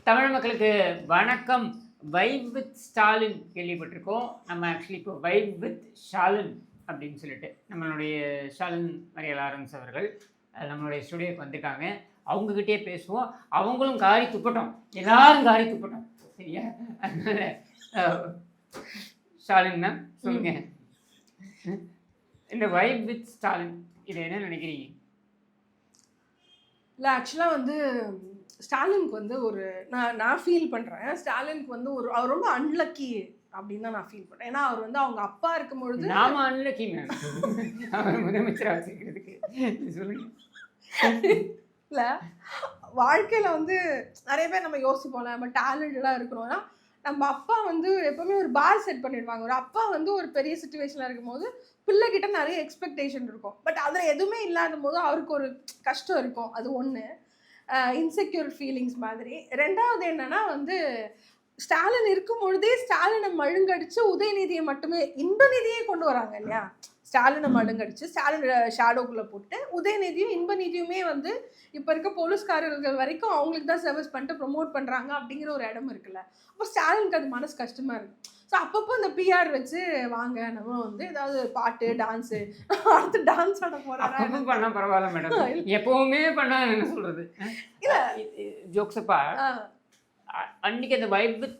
தமிழ் மக்களுக்கு வணக்கம். Vibe with Stalin கேள்விப்பட்டிருக்கோம். நம்ம ஆக்சுவலி இப்போ வைப் வித் ஷாலின் அப்படின்னு சொல்லிட்டு நம்மளுடைய ஷாலின் மரிய லாரன்ஸ் அவர்கள் நம்மளுடைய ஸ்டுடியோக்கு வந்திருக்காங்க. அவங்ககிட்டயே பேசுவோம். அவங்களும் காரி துப்பட்டோம், எல்லாரும் காரி துப்பட்டோம், சரியா? அதனால ஷாலின் மேம் சொல்லுங்க, இந்த வைப் வித் ஸ்டாலின் இதை என்ன நினைக்கிறீங்க? இல்லை, ஆக்சுவலாக வந்து ஸ்டாலினுக்கு வந்து ஒரு நான் ஃபீல் பண்ணுறேன். ஸ்டாலினுக்கு வந்து அவர் ரொம்ப அன்லக்கி அப்படின்னு தான் நான் ஃபீல் பண்ணுறேன். ஏன்னா அவர் வந்து அவங்க அப்பா இருக்கும்பொழுது நாம அன்லக்கி மேம் அவர் முதலமைச்சராக வச்சுக்கிறதுக்கு. சொல்லுங்க. இல்லை, வாழ்க்கையில் வந்து நிறைய பேர் நம்ம யோசிப்போம்ல, நம்ம டேலண்டடாக இருக்கிறோம்னா நம்ம அப்பா வந்து எப்போவுமே ஒரு பார் செட் பண்ணிடுவாங்க. ஒரு அப்பா வந்து ஒரு பெரிய சுச்சுவேஷனில் இருக்கும்போது பிள்ளைகிட்ட நிறைய எக்ஸ்பெக்டேஷன் இருக்கும். பட் அதில் எதுவுமே இல்லாத போது அவருக்கு ஒரு கஷ்டம் இருக்கும். அது ஒன்று, இன்செக்யூர் ஃபீலிங்ஸ் மாதிரி. ரெண்டாவது என்னன்னா வந்து ஸ்டாலின் இருக்கும் பொழுதே ஸ்டாலினை மழுங்கடிச்சு உதயநிதியை மட்டுமே இன்பநிதியே கொண்டு வராங்க இல்லையா? ஸ்டாலினை மழுங்கடிச்சு ஸ்டாலின் ஷேடோக்குள்ளே போட்டு உதயநிதியும் இன்பநிதியுமே வந்து இப்போ இருக்க போலீஸ்காரர்கள் வரைக்கும் அவங்களுக்கு தான் சர்வீஸ் பண்ணிட்டு ப்ரொமோட் பண்ணுறாங்க அப்படிங்கிற ஒரு இடம் இருக்குல்ல. அப்போ ஸ்டாலினுக்கு அது மனசு கஷ்டமாக இருக்குது. ஸோ அப்பப்போ இந்த பிஆர் வச்சு வாங்க நம்ம வந்து ஏதாவது பாட்டு டான்ஸு அடுத்து டான்ஸ் ஆட போகிறாங்க பண்ணா பரவாயில்ல மேடம், எப்பவுமே பண்ணா என்ன சொல்றது இல்லை ஜோக்ஸப்பா. அன்னைக்கு அந்த வைப் வித்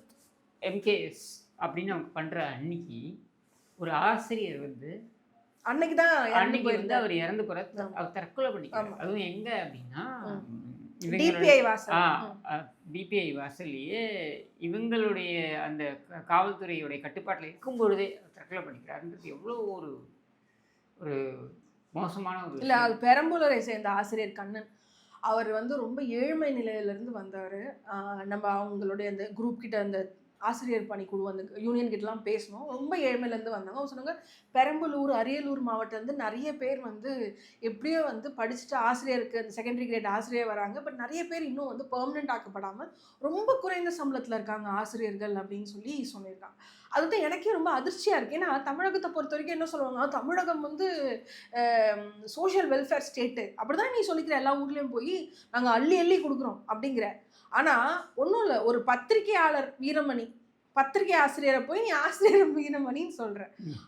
எம்கேஎஸ் அப்படின்னு அவங்க பண்ற அன்னைக்கு ஒரு ஆசிரியர் வந்து அன்னைக்கு வந்து அவர் இறந்து போற, அவர் தற்கொலை பண்ணிக்கிறார். அதுவும் எங்க அப்படின்னா டிபிஐ வாசல்லையே இவங்களுடைய அந்த காவல்துறையுடைய கட்டுப்பாட்டில் இருக்கும் பொழுதே தற்கொலை பண்ணிக்கிறாருன்றது எவ்வளோ ஒரு ஒரு மோசமான ஒரு இல்லை. அது பெரம்பலூரை சேர்ந்த ஆசிரியர் கண்ணன். அவர் வந்து ரொம்ப ஏழ்மை நிலையிலேருந்து வந்தார். நம்ம அவங்களுடைய அந்த குரூப் கிட்ட அந்த ஆசிரியர் பணிக்குழு அந்த யூனியன் கிட்டலாம் பேசணும். ரொம்ப ஏழ்மையிலேருந்து வந்தாங்க. அவங்க சொன்னாங்க பெரம்பலூர் அரியலூர் மாவட்டத்துலேருந்து நிறைய பேர் வந்து எப்படியோ வந்து படிச்சுட்டு ஆசிரியருக்கு அந்த செகண்டரி கிரேட் ஆசிரியர் வராங்க. பட் நிறைய பேர் இன்னும் வந்து பெர்மனெண்ட் ஆக்கப்படாமல் ரொம்ப குறைந்த சம்பளத்தில் இருக்காங்க ஆசிரியர்கள் அப்படின்னு சொல்லி சொல்லியிருக்காங்க. அது வந்து எனக்கே ரொம்ப அதிர்ச்சியாக இருக்குது. ஏன்னா தமிழகத்தை பொறுத்த வரைக்கும் என்ன சொல்லுவாங்க, தமிழகம் வந்து சோஷியல் வெல்ஃபேர் ஸ்டேட்டு அப்படி தான் நீ சொல்லிக்கிற, எல்லா ஊர்லேயும் போய் நாங்கள் அள்ளி அள்ளி கொடுக்குறோம் அப்படிங்கிற. ஆனால் ஒன்றும் இல்லை, ஒரு பத்திரிகையாளர் வீரமணி பத்திரிகை ஆசிரியரை போய் நீ ஆசிரியர் வீரமணின்னு சொல்கிற.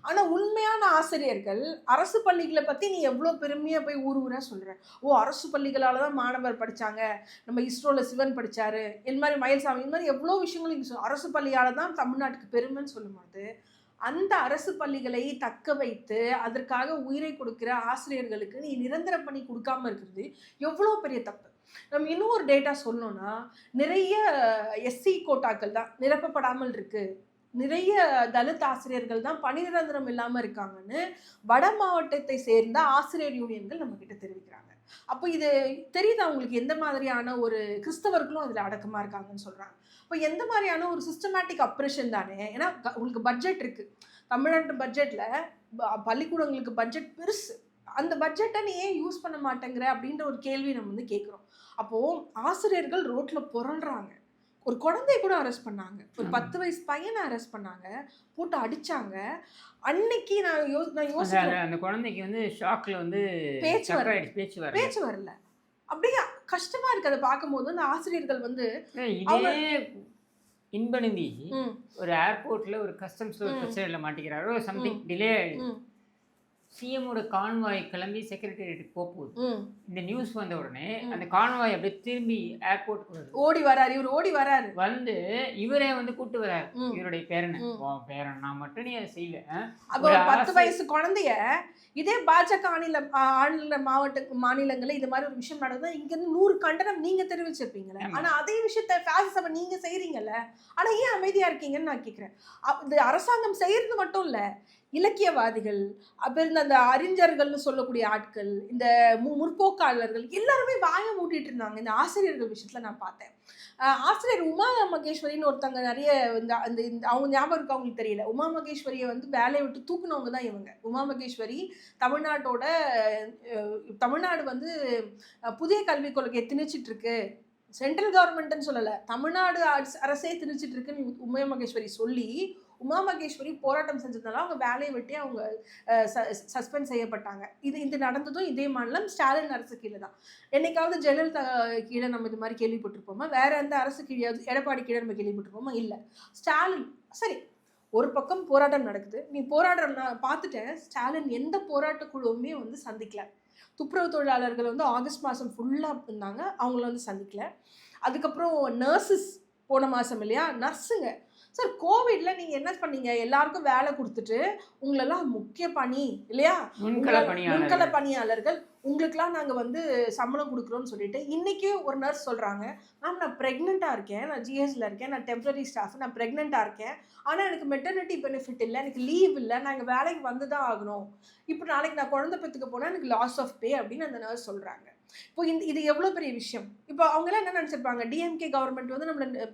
ஆனால் உண்மையான ஆசிரியர்கள் அரசு பள்ளிகளை பற்றி நீ எவ்வளோ பெருமையாக போய் ஊர் ஊராக சொல்கிற. அரசு பள்ளிகளால் தான் மாணவர் படித்தாங்க, நம்ம இஸ்ரோவில் சிவன் படித்தார், இந்த மாதிரி மயில்சாமி, இந்த மாதிரி எவ்வளோ விஷயங்களும் இங்கே அரசு பள்ளியால் தான் தமிழ்நாட்டுக்கு பெருமைன்னு சொல்லும்போது அந்த அரசு பள்ளிகளை தக்க வைத்து அதற்காக உயிரை கொடுக்குற ஆசிரியர்களுக்கு நீ நிரந்தர பணி கொடுக்காம இருக்கிறது எவ்வளோ பெரிய தப்பு. நம்ம இன்னும் ஒரு டேட்டா சொல்லணும்னா, நிறைய எஸ்சி கோட்டாக்கள் தான் நிரப்பப்படாமல் இருக்கு, நிறைய தலித் ஆசிரியர்கள் தான் பணி நிரந்தரம் இல்லாமல் இருக்காங்கன்னு வட மாவட்டத்தை சேர்ந்த ஆசிரியர் யூனியன்கள் நம்ம கிட்ட தெரிவிக்கிறாங்க. அப்போ இது தெரியுது அவங்களுக்கு எந்த மாதிரியான ஒரு கிறிஸ்தவர்களும் அதில் அடக்கமாக இருக்காங்கன்னு சொல்கிறாங்க. இப்போ எந்த மாதிரியான ஒரு சிஸ்டமேட்டிக் அப்ரேஷன் தானே. ஏன்னா உங்களுக்கு பட்ஜெட் இருக்குது, தமிழ்நாட்டு பட்ஜெட்டில் பள்ளிக்கூடங்களுக்கு பட்ஜெட் பெருசு. அந்த பட்ஜெட்டை நீ ஏன் யூஸ் பண்ண மாட்டேங்கிற அப்படின்ற ஒரு கேள்வி நம்ம வந்து கேட்குறோம். அப்போது ஆசிரியர்கள் ரோட்டில் புரள்றாங்க. ஒரு குழந்தைய கூட அரெஸ்ட் பண்ணாங்க, ஒரு 10 வயசு பையனை அரெஸ்ட் பண்ணாங்க, போட்டு அடிச்சாங்க. அன்னைக்கு நான் யோசிச்சேன், அந்த குழந்தைக்கு வந்து ஷாக்ல வந்து பேச்சு வரல. அப்படியே கஷ்டமா இருக்கு அதை பார்க்கும்போது. அந்த ஆசிரியர்கள் வந்து இதே இன்பநிதி ஒரு ஏர்போர்ட்ல ஒரு கஸ்டம்ஸ்ல ஒரு பிரச்சனையில மாட்டிக்கிறாரோ சம்திங் டிலே ஆயிடுது. சிஎமோட கான்வாய் கிளம்பி செக்ரட்டரியேட்டுக்கு போகுது. இந்த நியூஸ் வந்த உடனே அந்த கான்வாய் அப்படியே திரும்பி ஏர்போர்ட்டுக்கு வருது. ஓடி வராரு, இவர் ஓடி வராரு, வந்து இவரே வந்து கூட்டு வராரு. இவருடைய பேரன் நான் மட்டும் நீ அதை செய்யல. அப்போ 10 வயசு குழந்தைய இதே பாஜக ஆளுநர் மாநிலங்களில் இது மாதிரி ஒரு விஷயம் நடந்தா இங்க இருந்து 100 கண்டனம் நீங்க தெரிவிச்சிருப்பீங்களே. ஆனா அதே விஷயத்த ஃபேசிசம் நீங்க செய்யறீங்கல்ல, ஆனா ஏன் அமைதியா இருக்கீங்கன்னு நான் கேட்கிறேன். இது அரசாங்கம் செய்யறது மட்டும் இல்ல, இலக்கியவாதிகள், அப்புறம் அந்த அறிஞர்கள்னு சொல்லக்கூடிய ஆட்கள், இந்த முற்போக்காளர்கள் எல்லாருமே வாய மூட்டிட்டு இருந்தாங்க இந்த ஆசிரியர்கள் விஷயத்துல. நான் பார்த்தேன் ஆசிரியர் உமா மகேஸ்வரின்னு ஒருத்தவங்க, நிறைய அந்த அவங்க ஞாபகம் இருக்கு அவங்களுக்கு தெரியல, உமா மகேஸ்வரியை வந்து வேலையை விட்டு தூக்குனவங்க தான் இவங்க. உமா மகேஸ்வரி தமிழ்நாடு வந்து புதிய கல்விக் கொள்கையை திணிச்சிட்டு இருக்கு, சென்ட்ரல் கவர்மெண்ட்னு சொல்லலை, தமிழ்நாடு அரசே திணிச்சிட்டு இருக்குன்னு உமா மகேஸ்வரி சொல்லி உமா மகேஸ்வரி போராட்டம் செஞ்சதுனால அவங்க வேலையை விட்டு அவங்க சஸ்பெண்ட் செய்யப்பட்டாங்க. இது நடந்ததும் இதே மாநிலம் ஸ்டாலின் அரசு கீழே தான். என்னைக்காவது ஜெயலலிதா கீழே நம்ம இது மாதிரி கேள்விப்பட்டிருப்போமா? வேற எந்த அரசு கீழே எடப்பாடி கீழே நம்ம கேள்விப்பட்டிருப்போமா? இல்லை. ஸ்டாலின் சரி, ஒரு பக்கம் போராட்டம் நடக்குது. நீ போராட்டம் நான் பார்த்துட்டேன். ஸ்டாலின் எந்த போராட்ட குழுவுமே வந்து சந்திக்கல. துப்புரவு தொழிலாளர்கள் வந்து ஆகஸ்ட் மாதம் ஃபுல்லாக இருந்தாங்க, அவங்கள வந்து சந்திக்கல. அதுக்கப்புறம் நர்சஸ் போன மாதம் இல்லையா, நர்ஸுங்க சார் கோவிடில் நீங்கள் என்ன பண்ணீங்க? எல்லாருக்கும் வேலை கொடுத்துட்டு உங்களெல்லாம் முக்கிய பணி இல்லையா, முன்கள பணியாளர்கள் உங்களுக்கெல்லாம் நாங்கள் வந்து சம்பளம் கொடுக்குறோன்னு சொல்லிட்டு இன்றைக்கி ஒரு நர்ஸ் சொல்கிறாங்க, மேம் நான் ப்ரெக்னெண்ட்டாக இருக்கேன், நான் ஜிஹெச்சில் இருக்கேன், நான் டெம்பரரி ஸ்டாஃப், நான் ப்ரெக்னெண்ட்டாக இருக்கேன், ஆனால் எனக்கு மெட்டர்னிட்டி பெனிஃபிட் இல்லை, எனக்கு லீவ் இல்லை, நான் எங்கள் வேலைக்கு வந்து தான் ஆகணும், இப்போ நாளைக்கு நான் குழந்தை பெற்றுக்க போனால் எனக்கு லாஸ் ஆஃப் பே அப்படின்னு அந்த நர்ஸ் சொல்கிறாங்க. இப்போ இது எவ்வளோ பெரிய விஷயம். இப்போ அவங்களாம் என்ன நினச்சிருப்பாங்க, டிஎம்கே கவர்மெண்ட் வந்து நம்மளை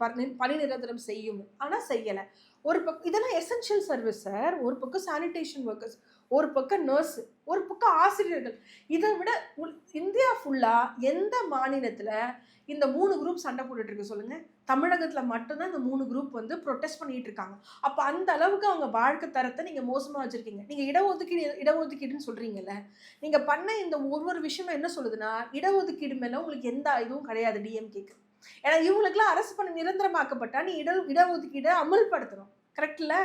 பணி நிரந்தரம் செய்யும், ஆனால் செய்யலை. ஒரு பக்கம் இதெல்லாம் எசென்ஷியல் சர்வீஸ் சார். ஒரு பக்கம் சானிடேஷன் ஒர்க்கர்ஸ், ஒரு பக்கம் நர்ஸ், ஒரு பக்கம் ஆசிரியர்கள். இதை விட இந்தியா ஃபுல்லாக எந்த மாநிலத்தில் இந்த 3 குரூப் சண்டை போட்டுட்டு இருக்கு சொல்லுங்க? தமிழகத்தில் மட்டும்தான் இந்த 3 குரூப் வந்து ப்ரொட்டஸ்ட் பண்ணிட்டு இருக்காங்க. அப்போ அந்த அளவுக்கு அவங்க வாழ்க்கை தரத்தை நீங்கள் மோசமாக வச்சுருக்கீங்க. நீங்கள் இடஒதுக்கீடுன்னு சொல்கிறீங்கல்ல, நீங்கள் பண்ண இந்த ஒவ்வொரு விஷயமும் என்ன சொல்லுதுன்னா, இடஒதுக்கீடு மேலே உங்களுக்கு எந்த இதுவும் கிடையாது டிஎம்கேக்கு. ஏன்னா இவங்களுக்குலாம் அரசு பணி நிரந்தரமாக்கப்பட்டா நீ இடஒதுக்கீடை அமல்படுத்தணும். கரெக்டில்?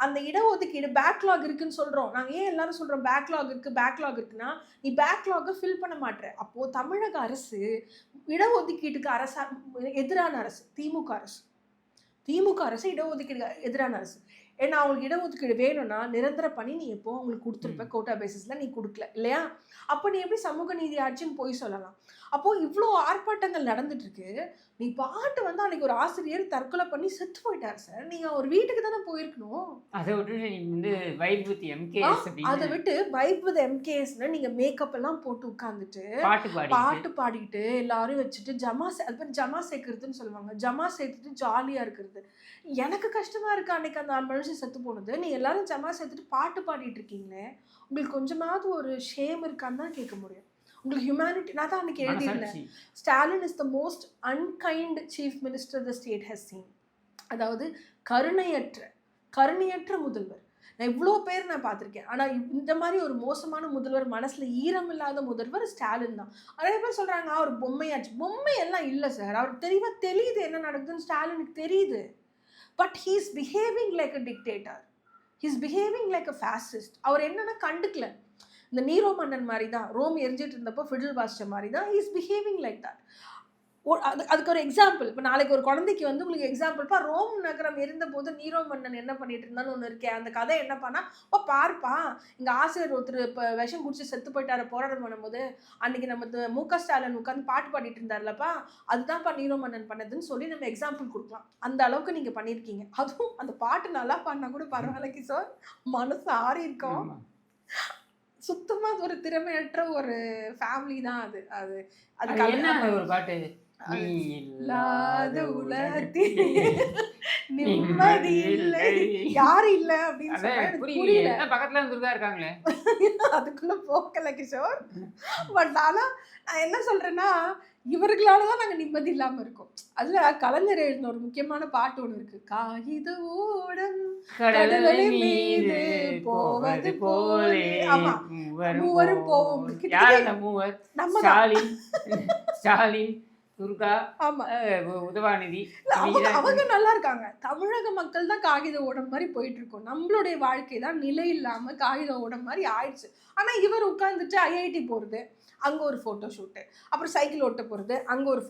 அந்த இடஒதுக்கீடு பேக்லாக் இருக்குன்னு சொல்கிறோம். நாங்கள் ஏன் எல்லாரும் சொல்கிறோம் பேக்லாக் இருக்குன்னா, நீ பேக்லாகை ஃபில் பண்ண மாட்டேற. அப்போது தமிழக அரசு இடஒதுக்கீட்டுக்கு எதிரான அரசு. திமுக அரசு இடஒதுக்கீடு எதிரான அரசு. ஏன்னா அவங்களுக்கு இடஒதுக்கீடு வேணும்னா நிரந்தர பணி நீ எப்போ அவங்களுக்கு கொடுத்துருப்ப, கோட்டா பேசிஸில் நீ கொடுக்கல இல்லையா? அப்போ நீ எப்படி சமூக நீதி ஆட்சின்னு போய் சொல்லலாம்? அப்போது இவ்வளோ ஆர்ப்பாட்டங்கள் நடந்துட்டுருக்கு. நீ பாட்டு வந்து அன்றைக்கி ஒரு ஆசிரியர் தற்கொலை பண்ணி செத்து போயிட்டார் சார். நீங்கள் ஒரு வீட்டுக்கு தானே போயிருக்கணும். அதை விட்டு நீங்கள் வந்து வைப் வித் எம்கேஎஸ், அதை விட்டு வைப் வித் எம்கேஎஸ்ன்னு நீங்கள் மேக்கப் எல்லாம் போட்டு உட்காந்துட்டு பாட்டு பாடிக்கிட்டு எல்லாரும் வச்சுட்டு ஜமா சேர்க்கறதுன்னு சொல்லுவாங்க. ஜமா சேர்த்துட்டு ஜாலியாக இருக்கிறது. எனக்கு கஷ்டமாக இருக்குது. அன்றைக்கி அந்த 4 மனுஷன் செத்து போனது. நீ எல்லாரும் ஜமா சேர்த்துட்டு பாட்டு பாடிட்டு இருக்கீங்களே, உங்களுக்கு கொஞ்சமாவது ஒரு ஷேம் இருக்கான்னு தான் கேட்க முடியும். உங்களுக்கு ஹியூமனிட்டி. நான் தான் அன்றைக்கி எழுதியிருந்தேன், Stalin is the most unkind chief minister the state has seen. அதாவது கருணையற்ற முதல்வர். நான் இவ்வளோ பேர் நான் பார்த்துருக்கேன். ஆனால் இந்த மாதிரி ஒரு மோசமான முதல்வர், மனசில் ஈரம் இல்லாத முதல்வர் ஸ்டாலின் தான். நிறைய பேர் சொல்கிறாங்க அவர் பொம்மையாச்சு. பொம்மையெல்லாம் இல்லை சார். அவர் தெரியுது என்ன நடக்குதுன்னு ஸ்டாலினுக்கு தெரியுது. But he is behaving like a dictator. He is behaving like a fascist. அவர் என்னன்னா கண்டுக்கல. இந்த நீரோ மன்னன் மாதிரி தான், ரோம் எரிஞ்சிட்டு இருந்தப்போ ஃபிடில் வாசிச்ச மாதிரி தான். He is behaving like that. அதுக்கு ஒரு எக்ஸாம்பிள். இப்போ நாளைக்கு ஒரு குழந்தைக்கு வந்து உங்களுக்கு எக்ஸாம்பிள்ப்பா, ரோம் நகரம் இருந்தபோது நீரோ மன்னன் என்ன பண்ணிட்டு இருந்தான்னு ஒன்று இருக்கேன். அந்த கதை என்ன பண்ணா, பார்ப்பா இங்கே ஆசிரியர் ஒருத்தர் இப்போ விஷம் குடிச்சு செத்து போயிட்டார போராட்டம் பண்ணும்போது அன்னைக்கு நம்ம முக ஸ்டாலின் உட்காந்து பாட்டு பாடிட்டு இருந்தார்லப்பா, அதுதான்ப்பா நீரோ மன்னன் பண்ணதுன்னு சொல்லி நம்ம எக்ஸாம்பிள் கொடுக்கலாம். அந்த அளவுக்கு நீங்கள் பண்ணியிருக்கீங்க. அதுவும் அந்த பாட்டு நல்லா பாடினா கூட பரவாயில்ல கிஷோர், மனசு ஆறி இருக்கோம். சுத்தமாக ஒரு திறமையற்ற ஒரு ஃபேமிலி தான் அது. அது என்ன ஒரு பாட்டு, இல்லாத உலகத்தில் நிம்மதி இல்லை, யாரும் இல்லை அப்படின்னு புரியல. பக்கத்துல இருந்துதான் இருக்காங்களே, அதுக்குள்ள போக்கல கிஷோர். பட் ஆனா நான் என்ன சொல்றேன்னா, இவர்களால தான் நாங்கள் நிம்மதி இல்லாமல் இருக்கோம். அதில் கலைஞர் எழுதின ஒரு முக்கியமான பாட்டு ஒன்று இருக்கு. காகித ஓடம் கடலை மீது போவது போலே. ஆமா, மூவரும் போவோம். நம்ம ஸ்டாலின், துர்கா, ஆமா, உதவாநிதி, அவங்க நல்லா இருக்காங்க. தமிழக மக்கள் தான் காகித ஓடம் மாதிரி போயிட்டு இருக்கோம். நம்மளுடைய வாழ்க்கை தான் நிலை இல்லாம காகித ஓடம் மாதிரி ஆயிடுச்சு. ஆனா இவர் உட்கார்ந்துட்டு ஐஐடி போறது, அங்கே ஒரு ஃபோட்டோ ஷூட்டு, அப்புறம் சைக்கிள் ஓட்ட போகிறது, அங்கே ஒரு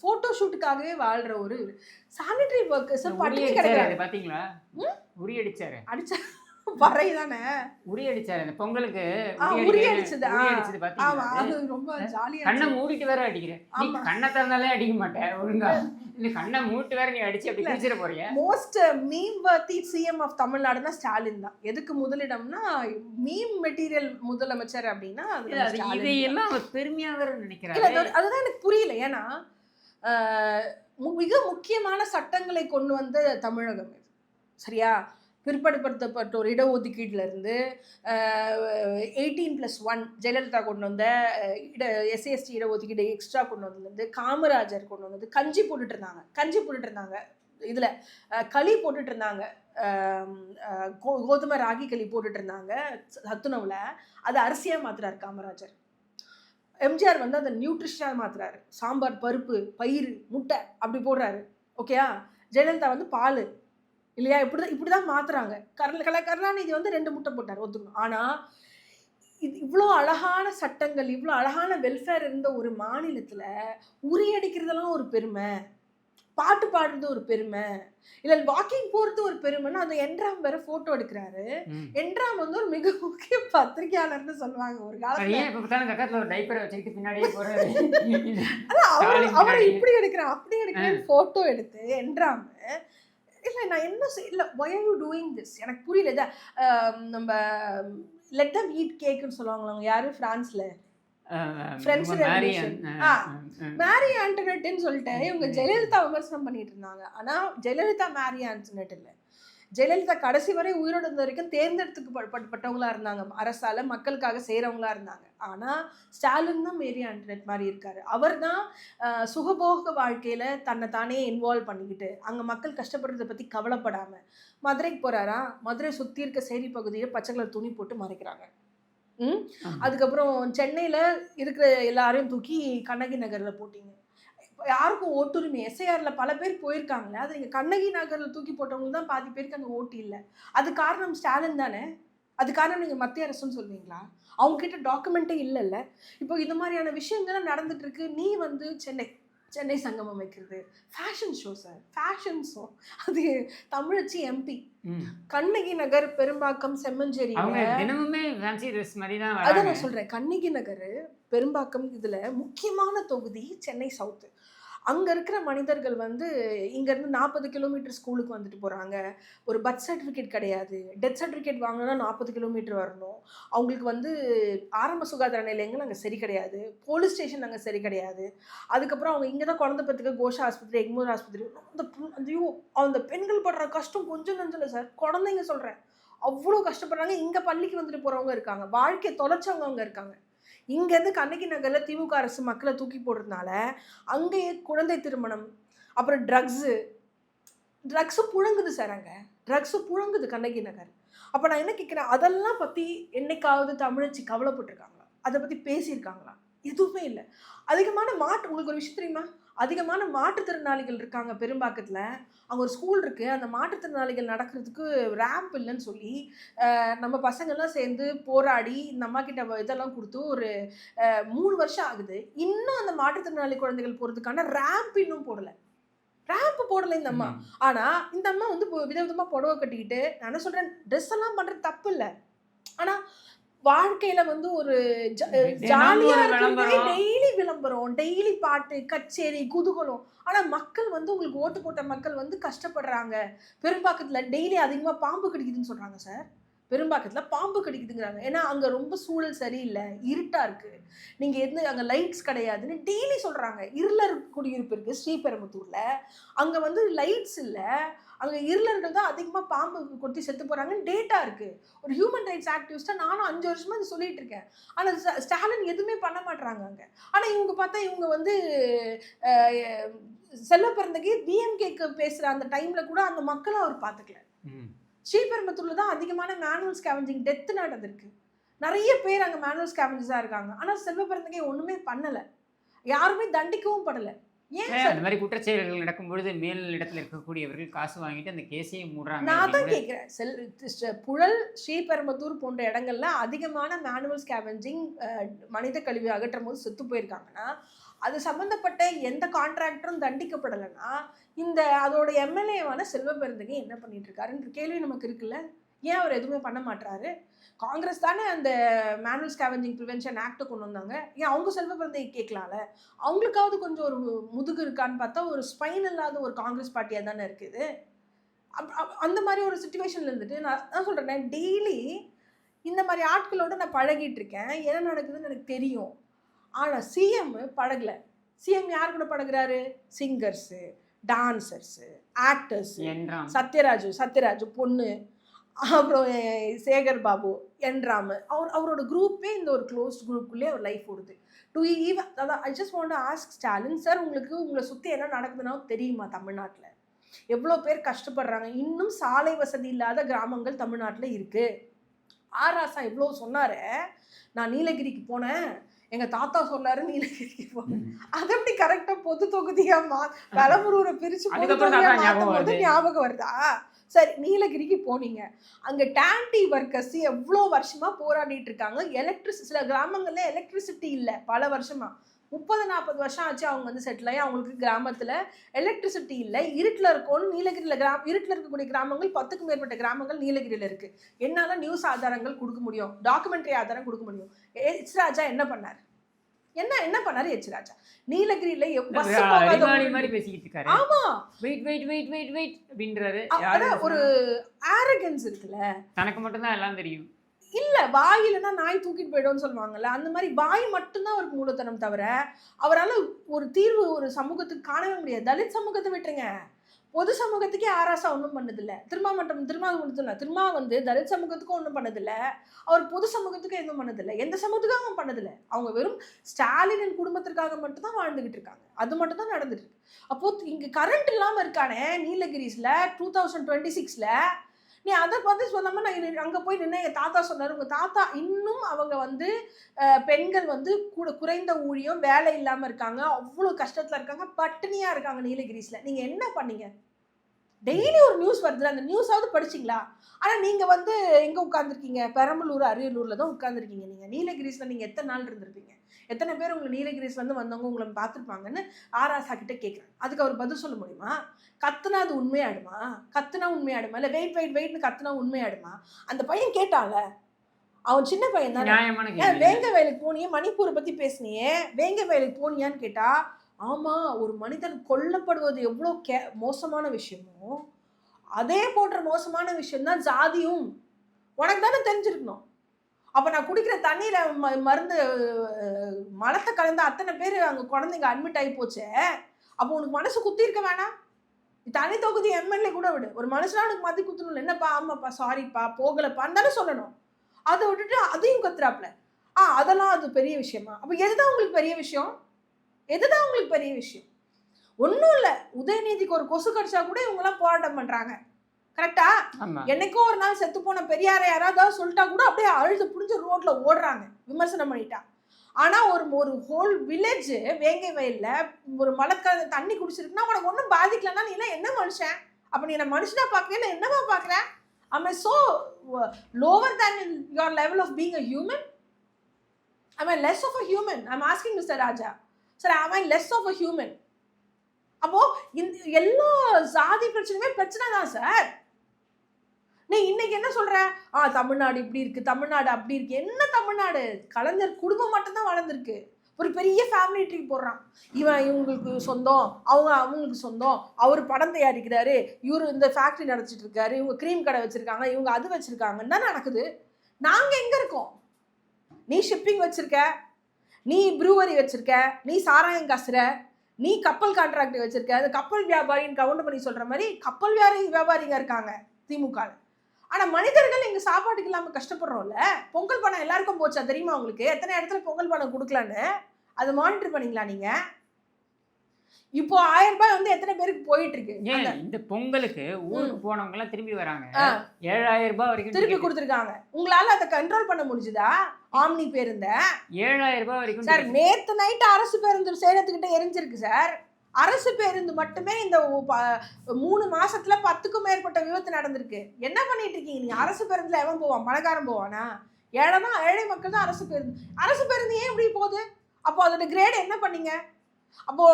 ஃபோட்டோ ஷூட்டுக்காகவே வாழ்கிற ஒரு சானிடரி ஒர்க்கர்ஸ் பட்டினி கிடையாது. பார்த்தீங்களா? உரி அடிச்சாரு, வரை தானே உரி அடிச்சாரு. அந்த பொங்கலுக்கு உரி அடிச்சது அது ரொம்ப ஜாலியா. கண்ணை மூடிட்டு வேற அடிக்கிறேன். கண்ணை திறந்தாலே அடிக்க மாட்டேன் ஒழுங்கா, இல்ல கண்ணை மூட்டு வேற நீ அடிச்சு அப்படி கிழிச்சிட போறீங்க. Most meme worthy CM of தமிழ்நாடுனா ஸ்டாலின் தான். எதுக்கு முதலிடம்னா மீம் மெட்டீரியல் முதலமைச்சர் அப்படின்னா இதையெல்லாம் அவர் பெருமையா வேற நினைக்கிறாரு. அதுதான் எனக்கு புரியல. ஏன்னா மிக முக்கியமான சட்டங்களை கொண்டு வந்த தமிழகம் இது, சரியா? பிற்படுத்தப்பட்டோர் இடஒதுக்கீட்டிலேருந்து 18+1 ஜெயலலிதா கொண்டு வந்த எஸ்சிஎஸ்டி இடஒதுக்கீடு எக்ஸ்ட்ரா கொண்டு வந்ததுலேருந்து, காமராஜர் கொண்டு வந்தது, கஞ்சி போட்டுட்டு இருந்தாங்க. இதில் களி போட்டுட்டு இருந்தாங்க, கோதுமை ராகி களி போட்டுட்டு இருந்தாங்க சத்துணவில். அது அரிசியாக மாத்துறாரு காமராஜர். எம்ஜிஆர் வந்து அதை நியூட்ரிஷனாக மாத்துறாரு. சாம்பார், பருப்பு, பயிறு, முட்டை அப்படி போடுறாரு. ஓகேயா? ஜெயலலிதா வந்து பால் இல்லையா? இப்படிதான் மாத்துறாங்க. கருணாநிதி வந்து 2 முட்டை போட்டார், ஒத்துக்கணும். ஆனால் இது இவ்வளோ அழகான சட்டங்கள், இவ்வளோ அழகான வெல்ஃபேர் இருந்த ஒரு மாநிலத்தில் உரியடிக்கிறதெல்லாம் ஒரு பெருமை, பாட்டு பாடுறது ஒரு பெருமை, இல்லை வாக்கிங் போகிறது ஒரு பெருமைன்னா அந்த என்ராம் வேற ஃபோட்டோ எடுக்கிறாரு. என்ராம் வந்து ஒரு மிக முக்கிய பத்திரிகையாளர்னு சொல்லுவாங்க ஒரு காலத்தில். அவரை இப்படி எடுக்கிறேன் அப்படி எடுக்கிறேன்னு ஃபோட்டோ எடுத்து என்ராம். இல்லை நான் என்ன இல்லை, why are you doing this எனக்கு புரியல. நம்ம லெட் தம் ஈட் கேக்குன்னு சொல்லுவாங்களா யாரு பிரான்ஸ்ல, பிரெஞ்சு ரெவல்யூஷன், மேரி ஆண்டனெட்னு சொல்லிட்டு இவங்க ஜெயலலிதா விமர்சனம் பண்ணிட்டு இருந்தாங்க. ஆனா ஜெயலலிதா மேரி ஆண்டனெட் இல்லை, ஜெயலலிதா கடைசி வரை உயிரோடு இருந்த வரைக்கும் தேர்ந்தெடுத்துக்கப்பட்டவங்களா இருந்தாங்க, அரசால மக்களுக்காக செய்கிறவங்களா இருந்தாங்க. ஆனால் ஸ்டாலின் தான் மேரி ஆண்டனெட் மாதிரி இருக்காரு. அவர் தான் சுகபோக வாழ்க்கையில் தன்னை தானே இன்வால்வ் பண்ணிக்கிட்டு அங்கே மக்கள் கஷ்டப்படுறதை பற்றி கவலைப்படாமல் மதுரைக்கு போகிறாரா, மதுரை சுற்றி இருக்க சேரி பகுதியில் பச்சை கலர் துணி போட்டு மறைக்கிறாங்க. அதுக்கப்புறம் சென்னையில் இருக்கிற எல்லாரையும் தூக்கி கண்ணகி நகரில் போட்டிங்க. யாருக்கும் ஓட்டுரிமை, எஸ்ஐஆரில் பல பேர் போயிருக்காங்களே, அது நீங்கள் கண்ணகி நகரில் தூக்கி போட்டவங்களுக்கு தான் பாதி பேருக்கு அங்கே ஓட்டு இல்லை. அது காரணம் ஸ்டாலின் தானே? அது காரணம் நீங்கள் மத்திய அரசுன்னு சொல்வீங்களா? அவங்ககிட்ட டாக்குமெண்ட்டே இல்லைல்ல. இப்போ இது மாதிரியான விஷயங்கள்லாம் நடந்துட்டு இருக்கு. நீ வந்து சென்னை சங்கமம் வைக்கிறது fashion show sir, fashion show. அது தமிழச்சி எம்பி கண்ணகி நகர், பெரும்பாக்கம், செம்மஞ்சேரி, அதான் நான் சொல்றேன். கண்ணகி நகர், பெரும்பாக்கம் இதுல முக்கியமான தொகுதி சென்னை சவுத்து. அங்கே இருக்கிற மனிதர்கள் வந்து இங்கேருந்து 40 கிலோமீட்டர் ஸ்கூலுக்கு வந்துட்டு போகிறாங்க. ஒரு பர்த் சர்டிஃபிகேட் கிடையாது, டெத் சர்டிஃபிகேட் வாங்கினா 40 கிலோமீட்டர் வரணும். அவங்களுக்கு வந்து ஆரம்ப சுகாதார நிலையங்கள் அங்கே சரி கிடையாது, போலீஸ் ஸ்டேஷன் அங்கே சரி கிடையாது. அதுக்கப்புறம் அவங்க இங்கே தான் குழந்தை பத்துக்கு கோஷா ஆஸ்பத்திரி, எக்மோர் ஆஸ்பத்திரி. அந்த பெண்கள் படுற கஷ்டம் கொஞ்சம் நஞ்சல சார், குழந்தைங்க சொல்கிறேன், அவ்வளோ கஷ்டப்படுறாங்க. இங்கே பள்ளிக்கு வந்துட்டு போகிறவங்க இருக்காங்க, வாழ்க்கையை தொலைச்சவங்க அங்கே இருக்காங்க. இங்கேருந்து கண்ணகி நகரில் திமுக அரசு மக்களை தூக்கி போடுறதுனால அங்கேயே குழந்தை திருமணம், அப்புறம் ட்ரக்ஸு புழங்குது சார். அங்கே ட்ரக்ஸு புழங்குது கண்ணகி நகர். அப்போ நான் என்ன கேட்குறேன், அதெல்லாம் பற்றி என்னைக்காவது தமிழச்சி கவலைப்பட்டிருக்காங்களா? அதை பற்றி பேசியிருக்காங்களா? எதுவுமே இல்லை. அதிகமான உங்களுக்கு ஒரு விஷயம் தெரியுமா? அதிகமான மாற்றுத்திறனாளிகள் இருக்காங்க பெரும்பாக்கத்தில். அங்கே ஒரு ஸ்கூல் இருக்குது, அந்த மாற்றுத்திறனாளிகள் நடக்கிறதுக்கு ரேம்ப் இல்லைன்னு சொல்லி நம்ம பசங்கள்லாம் சேர்ந்து போராடி இந்த அம்மா கிட்ட இதெல்லாம் கொடுத்து ஒரு 3 வருஷம் ஆகுது. இன்னும் அந்த மாற்றுத்திறனாளி குழந்தைகள் போகிறதுக்கான ரேம்ப் இன்னும் போடலை. இந்த அம்மா. ஆனால் இந்த அம்மா வந்து விதவிதமாக புடவை கட்டிக்கிட்டு, நான் என்ன சொல்கிறேன், ட்ரெஸ் எல்லாம் பண்ணுறது தப்பு இல்லை, ஆனால் வாழ்க்கையில் வந்து ஒரு ஜாலியாக இருக்கிறது, டெய்லி விளம்பரம், டெய்லி பாட்டு, கச்சேரி, குதூகலம். ஆனால் மக்கள் வந்து உங்களுக்கு ஓட்டு போட்ட மக்கள் வந்து கஷ்டப்படுறாங்க. பெரும்பாக்கத்தில் டெய்லி அதிகமாக பாம்பு கடிக்குதுன்னு சொல்கிறாங்க சார். பெரும்பாக்கத்தில் பாம்பு கடிக்குதுங்கிறாங்க. ஏன்னா அங்கே ரொம்ப சூழல் சரியில்லை, இருட்டாக இருக்குது, நீங்கள் அங்கே லைட்ஸ் கிடையாதுன்னு டெய்லி சொல்கிறாங்க. இருளர் குடியிருப்பு இருக்குது ஸ்ரீபெரும்புத்தூரில், அங்கே வந்து லைட்ஸ் இல்லை, அங்கே இருளர்கள் தான் அதிகமாக பாம்பு கொத்தி செத்து போகிறாங்கன்னு டேட்டா இருக்குது. ஒரு ஹியூமன் ரைட்ஸ் ஆக்டிவிஸ்ட்டாக நானும் 5 வருஷமாக இது சொல்லிட்டு இருக்கேன். ஆனால் ஸ்டாலின் எதுவுமே பண்ண மாட்டுறாங்க அங்கே. ஆனால் இவங்க பார்த்தா இவங்க வந்து செல்ல பிறந்தகே டிஎம்கேக்கு பேசுகிற அந்த டைமில் கூட அந்த மக்களை அவர் பார்த்துக்கல. ஸ்ரீபெரும்புத்தூரில் தான் அதிகமான மேனுவல் ஸ்கேவெஞ்சிங் டெத்து நடந்திருக்கு. நிறைய பேர் அங்கே மேனுவல் ஸ்கேவெஞ்சஸாக இருக்காங்க. ஆனால் செல்வ பிறந்தகே ஒன்றுமே பண்ணலை, யாருமே தண்டிக்கவும் படலை. அந்த மாதிரி குற்றச்செயல்கள் நடக்கும்பொழுது மேல் இடத்துல இருக்கக்கூடியவர்கள் காசு வாங்கிட்டு அந்த கேஸையும் மூடுறாங்க. நான் தான் கேட்குறேன், புழல், ஸ்ரீபெரும்புத்தூர் போன்ற இடங்கள்ல அதிகமான மேனுவல் ஸ்கேவெஞ்சிங் மனித கழிவு அகற்றும் போது செத்து போயிருக்காங்கன்னா அது சம்மந்தப்பட்ட எந்த கான்ட்ராக்டரும் தண்டிக்கப்படலைன்னா அதோட எம்எல்ஏவான செல்வ பெருந்தகை என்ன பண்ணிட்டு இருக்காருன்ற கேள்வி நமக்கு இருக்குல்ல. ஏன் அவர் எதுவுமே பண்ண மாட்டாரு? காங்கிரஸ் தானே அந்த மேனுவல் ஸ்கேவெஞ்சிங் ப்ரிவென்ஷன் ஆக்டை கொண்டு வந்தாங்க. ஏன் அவங்க செல்வ பிறந்தை கேட்கலாம்ல? அவங்களுக்காவது கொஞ்சம் ஒரு முதுகு இருக்கான்னு பார்த்தா ஒரு ஸ்பைன் இல்லாத ஒரு காங்கிரஸ் பார்ட்டியாக தானே இருக்குது. அந்த மாதிரி ஒரு சுச்சுவேஷனில் இருந்துட்டு நான் சொல்கிறேன், டெய்லி இந்த மாதிரி ஆட்களோடு நான் பழகிட்டு இருக்கேன், என்ன நடக்குதுன்னு எனக்கு தெரியும். ஆனால் சிஎம் பழகலை. சிஎம் யார் கூட பழகுறாரு? சிங்கர்ஸு, டான்சர்ஸு, ஆக்டர்ஸு, சத்யராஜ் பொண்ணு, அப்புறம் சேகர் பாபு, என்ராம், அவரோட குரூப்பே இந்த ஒரு க்ளோஸ்ட் குரூப்புக்குள்ளே அவர் லைஃப் ஓடுது. அதான் I just want to ask Stalin sir, உங்களை சுற்றி என்ன நடக்குதுன்னா தெரியுமா தமிழ்நாட்டில்? எவ்வளோ பேர் கஷ்டப்படுறாங்க. இன்னும் சாலை வசதி இல்லாத கிராமங்கள் தமிழ்நாட்டில் இருக்கு. ஆராசா எவ்வளோ சொன்னாரு, நான் நீலகிரிக்கு போனேன், எங்க தாத்தா சொன்னாரு நீலகிரிக்கு போனேன். அது எப்படி கரெக்டா பொது தொகுதியா பெரம்பலூரை பிரிச்சு பொது தொகுதியா மாத்தும் போது ஞாபகம் வருதா? சரி, நீலகிரிக்கு போனீங்க, அங்க டான்டி ஒர்க்கர்ஸ் எவ்வளோ வருஷமா போராடிட்டு இருக்காங்க. சில கிராமங்கள்ல எலக்ட்ரிசிட்டி இல்லை பல வருஷமா, 30-40 வருஷம் ஆச்சு அவங்க வந்து செட்டில் ஆகி. அவங்களுக்கு கிராமத்துல எலக்ட்ரிசிட்டி இல்லை, இருட்டில் இருக்கணும். நீலகிரியில் இருட்டில் இருக்கக்கூடிய கிராமங்கள் 10க்கும் மேற்பட்ட கிராமங்கள் நீலகிரியில் இருக்கு. என்னால நியூஸ் ஆதாரங்கள் கொடுக்க முடியும், டாக்குமெண்ட்ரி ஆதாரம் கொடுக்க முடியும். எச் ராஜா என்ன பண்ணாரு? என்ன பண்ணாரு எச் ராஜா? நீலகிரியில பஸ் போகாத மாதிரி பேசிக்கிட்டு இருக்காரு. ஆமா, wait wait wait wait wait அப்படின்றாரு. ஒரு ஆரகன்ஸ் இருக்குல்ல, தனக்கு மட்டும் தான் எல்லாம் தெரியும். இல்ல, வாயிலனா நாய் தூக்கிட்டு போயிடும்னு சொல்லுவாங்கல்ல, அந்த மாதிரி வாய் மட்டும்தான் ஒரு மூலத்தனம். தவிர அவரால் ஒரு தீர்வு ஒரு சமூகத்துக்கு காணவே முடியாது. தலித் சமூகத்தை விட்டுருங்க, பொது சமூகத்துக்கே ஆராசா ஒன்றும் பண்ணதில்லை. திருமா வந்து தலித் சமூகத்துக்கும் ஒன்றும் பண்ணதில்லை, அவர் பொது சமூகத்துக்கும் எதுவும் பண்ணதில்லை, எந்த சமூகத்துக்கும் அவங்க பண்ணதில்லை. அவங்க வெறும் ஸ்டாலினின் குடும்பத்திற்காக மட்டும்தான் வாழ்ந்துகிட்டு இருக்காங்க. அது மட்டும் தான் நடந்துட்டு இருக்கு. அப்போ இங்க கரண்ட் இல்லாம இருக்கானே நீலகிரிஸ்ல 2026ல, நீ அதை பார்த்து சொல்லாம நான் அங்க போய் நின்று எங்க தாத்தா சொன்னாரு. உங்க தாத்தா இன்னும் அவங்க வந்து பெண்கள் வந்து குறைந்த ஊழியம், வேலை இல்லாம இருக்காங்க, அவ்வளவு கஷ்டத்துல இருக்காங்க, பட்டினியா இருக்காங்க நீலகிரிஸ்ல. நீங்க என்ன பண்ணீங்க? டெய்லி ஒரு நியூஸ் வருது, அந்த நியூஸாவது படிச்சிங்களா? ஆனா நீங்க வந்து எங்க உட்காந்துருக்கீங்க? பெரம்பலூர் அரியலூர்ல தான் உட்காந்துருக்கீங்க. நீங்க நீலகிரிஸ்ல நீங்க எத்தனை நாள் இருந்திருப்பீங்க? எத்தனை பேர் உங்களை நீலகிரிஸ் வந்து வந்தவங்க உங்களை பார்த்துருப்பாங்கன்னு ஆராசா கிட்ட கேட்குறேன். அதுக்கு அவர் பதில் சொல்ல முடியுமா? கத்துனா அது உண்மையாடுமா? கத்துனா உண்மையாடுமா? இல்லை வெயிட் வெயிட் வெயிட்னு கத்துனா உண்மையாடுமா? அந்த பையன் கேட்டால, அவன் சின்ன பையன் தானே. வேங்க வயலுக்கு போனியே, மணிப்பூரை பத்தி பேசினியே, வேங்க வயலுக்கு போனியான்னு கேட்டா, ஆமா, ஒரு மனிதன் கொல்லப்படுவது எவ்வளோ மோசமான விஷயமோ அதே போன்ற மோசமான விஷயம் தான் ஜாதியும். உனக்கு தானே தெரிஞ்சிருக்கணும். அப்போ நான் குடிக்கிற தண்ணீரை மருந்து மலத்தை கலந்து அத்தனை பேர் அங்கே குழந்தைங்க அட்மிட் ஆகி போச்சே, அப்போ உனக்கு மனசு குத்தி இருக்க வேணாம்? தனி தொகுதி எம்எல்ஏ கூட விடு, ஒரு மனுஷனா உனக்கு மதி குத்தணும். என்னப்பா, ஆமாப்பா, சாரிப்பா, போகலப்பான்னு தானே சொல்லணும். அதை விட்டுட்டு அதையும் கத்துறாப்புல. அதெல்லாம் அது பெரிய விஷயமா? அப்போ எதுதான் உங்களுக்கு பெரிய விஷயம்? எதுதான் உங்களுக்கு பெரிய விஷயம்? ஒன்றும் இல்லை, உதயநிதிக்கு ஒரு கொசு கடிச்சா கூட இவங்கெல்லாம் போராட்டம் பண்றாங்க. கரெக்டா? என்னைக்கும் ஒரு நாள் செத்து போன பெரியாரை யாராவது சொல்லிட்டா கூட அப்படியே அழுது புடிஞ்ச ரோட்ல ஓடுறாங்க, விமர்சனம் பண்ணிட்டா. ஆனா ஒரு ஹோல் வில்லேஜ் வேங்கை வயல்ல ஒரு மழைக்கால தண்ணி குடிச்சிருக்குன்னா உனக்கு ஒன்றும் பாதிக்கலன்னா நீ என்ன மனுஷன்? அப்ப நீ என்ன மனுஷனா பார்க்கல, என்னவா பார்க்குற? Am I so lower than your level of being a human? Am I less of a human? I'm asking Mr. Raja. Sir, am I less of a human? அப்போ எல்லா ஜாதி பிரச்சனையுமே பிரச்சனை தான் சார். நீ இன்னைக்கு என்ன சொல்ற? தமிழ்நாடு இப்படி இருக்கு, தமிழ்நாடு அப்படி இருக்கு. என்ன தமிழ்நாடு? கலைஞர் குடும்பம் மட்டும்தான் வளர்ந்துருக்கு. ஒரு பெரிய ஃபேமிலி ட்ரீ போடுறான். இவங்களுக்கு சொந்தம், அவங்களுக்கு சொந்தம், அவர் படம் தயாரிக்கிறாரு, இவர் இந்த ஃபேக்ட்ரி நடத்திட்டு இருக்காரு, இவங்க க்ரீம் கடை வச்சிருக்காங்க, இவங்க அது வச்சிருக்காங்கன்னு தான் நடக்குது. நாங்க எங்க இருக்கோம்? நீ ஷிப்பிங் வச்சிருக்க, நீ ப்ரூவரி வச்சிருக்க, நீ சாராயம் காசுற, நீ கப்பல் கான்ட்ராக்ட் வச்சிருக்க. அந்த கப்பல் வியாபாரின்னு கவுண்ட் பண்ணி சொல்ற மாதிரி கப்பல் வியாபாரிங்க இருக்காங்க திமுக. ஆனா மனிதர்கள் இங்க சாப்பாட்டுக்கு இல்லாம கஷ்டப்படுறோம்ல. பொங்கல் பணம் எல்லாருக்கும் போச்சா தெரியுமா உங்களுக்கு? எத்தனை இடத்துல பொங்கல் பணம் கொடுக்கலான்னு அதை மானிட்டர் பண்ணீங்களா நீங்க? இப்போ 1000 ரூபாய் வந்து எத்தனை பேருக்கு போயிட்டு இருக்கு? இந்த பொங்கலுக்கு ஊருக்கு போனவங்க எல்லாம் திரும்பி வராங்க, 7000 ரூபாய் வரைக்கும் திருப்பி கொடுத்துருக்காங்க. உங்களால அதை கண்ட்ரோல் பண்ண முடிஞ்சுதா? ஆம்னி பேருந்த 7000 ரூபாய் வரைக்கும் சார். நேத்து நைட்டு அரசு பேருந்து சேலத்துக்கிட்ட எரிஞ்சிருக்கு சார். அரசு பேருந்து மட்டுமே இந்த 3 மாசத்துல 10க்கும் மேற்பட்ட விபத்து நடந்திருக்கு. என்ன பண்ணிட்டு இருக்கீங்க நீங்க? அரசு பேருந்துல எவன் போவான்? பணக்காரன் போவானா? ஏழை மக்கள் தான் அரசு பேருந்து ஏன் இப்படி போகுது? அப்போ அதோட கிரேட் என்ன பண்ணீங்க? அப்போ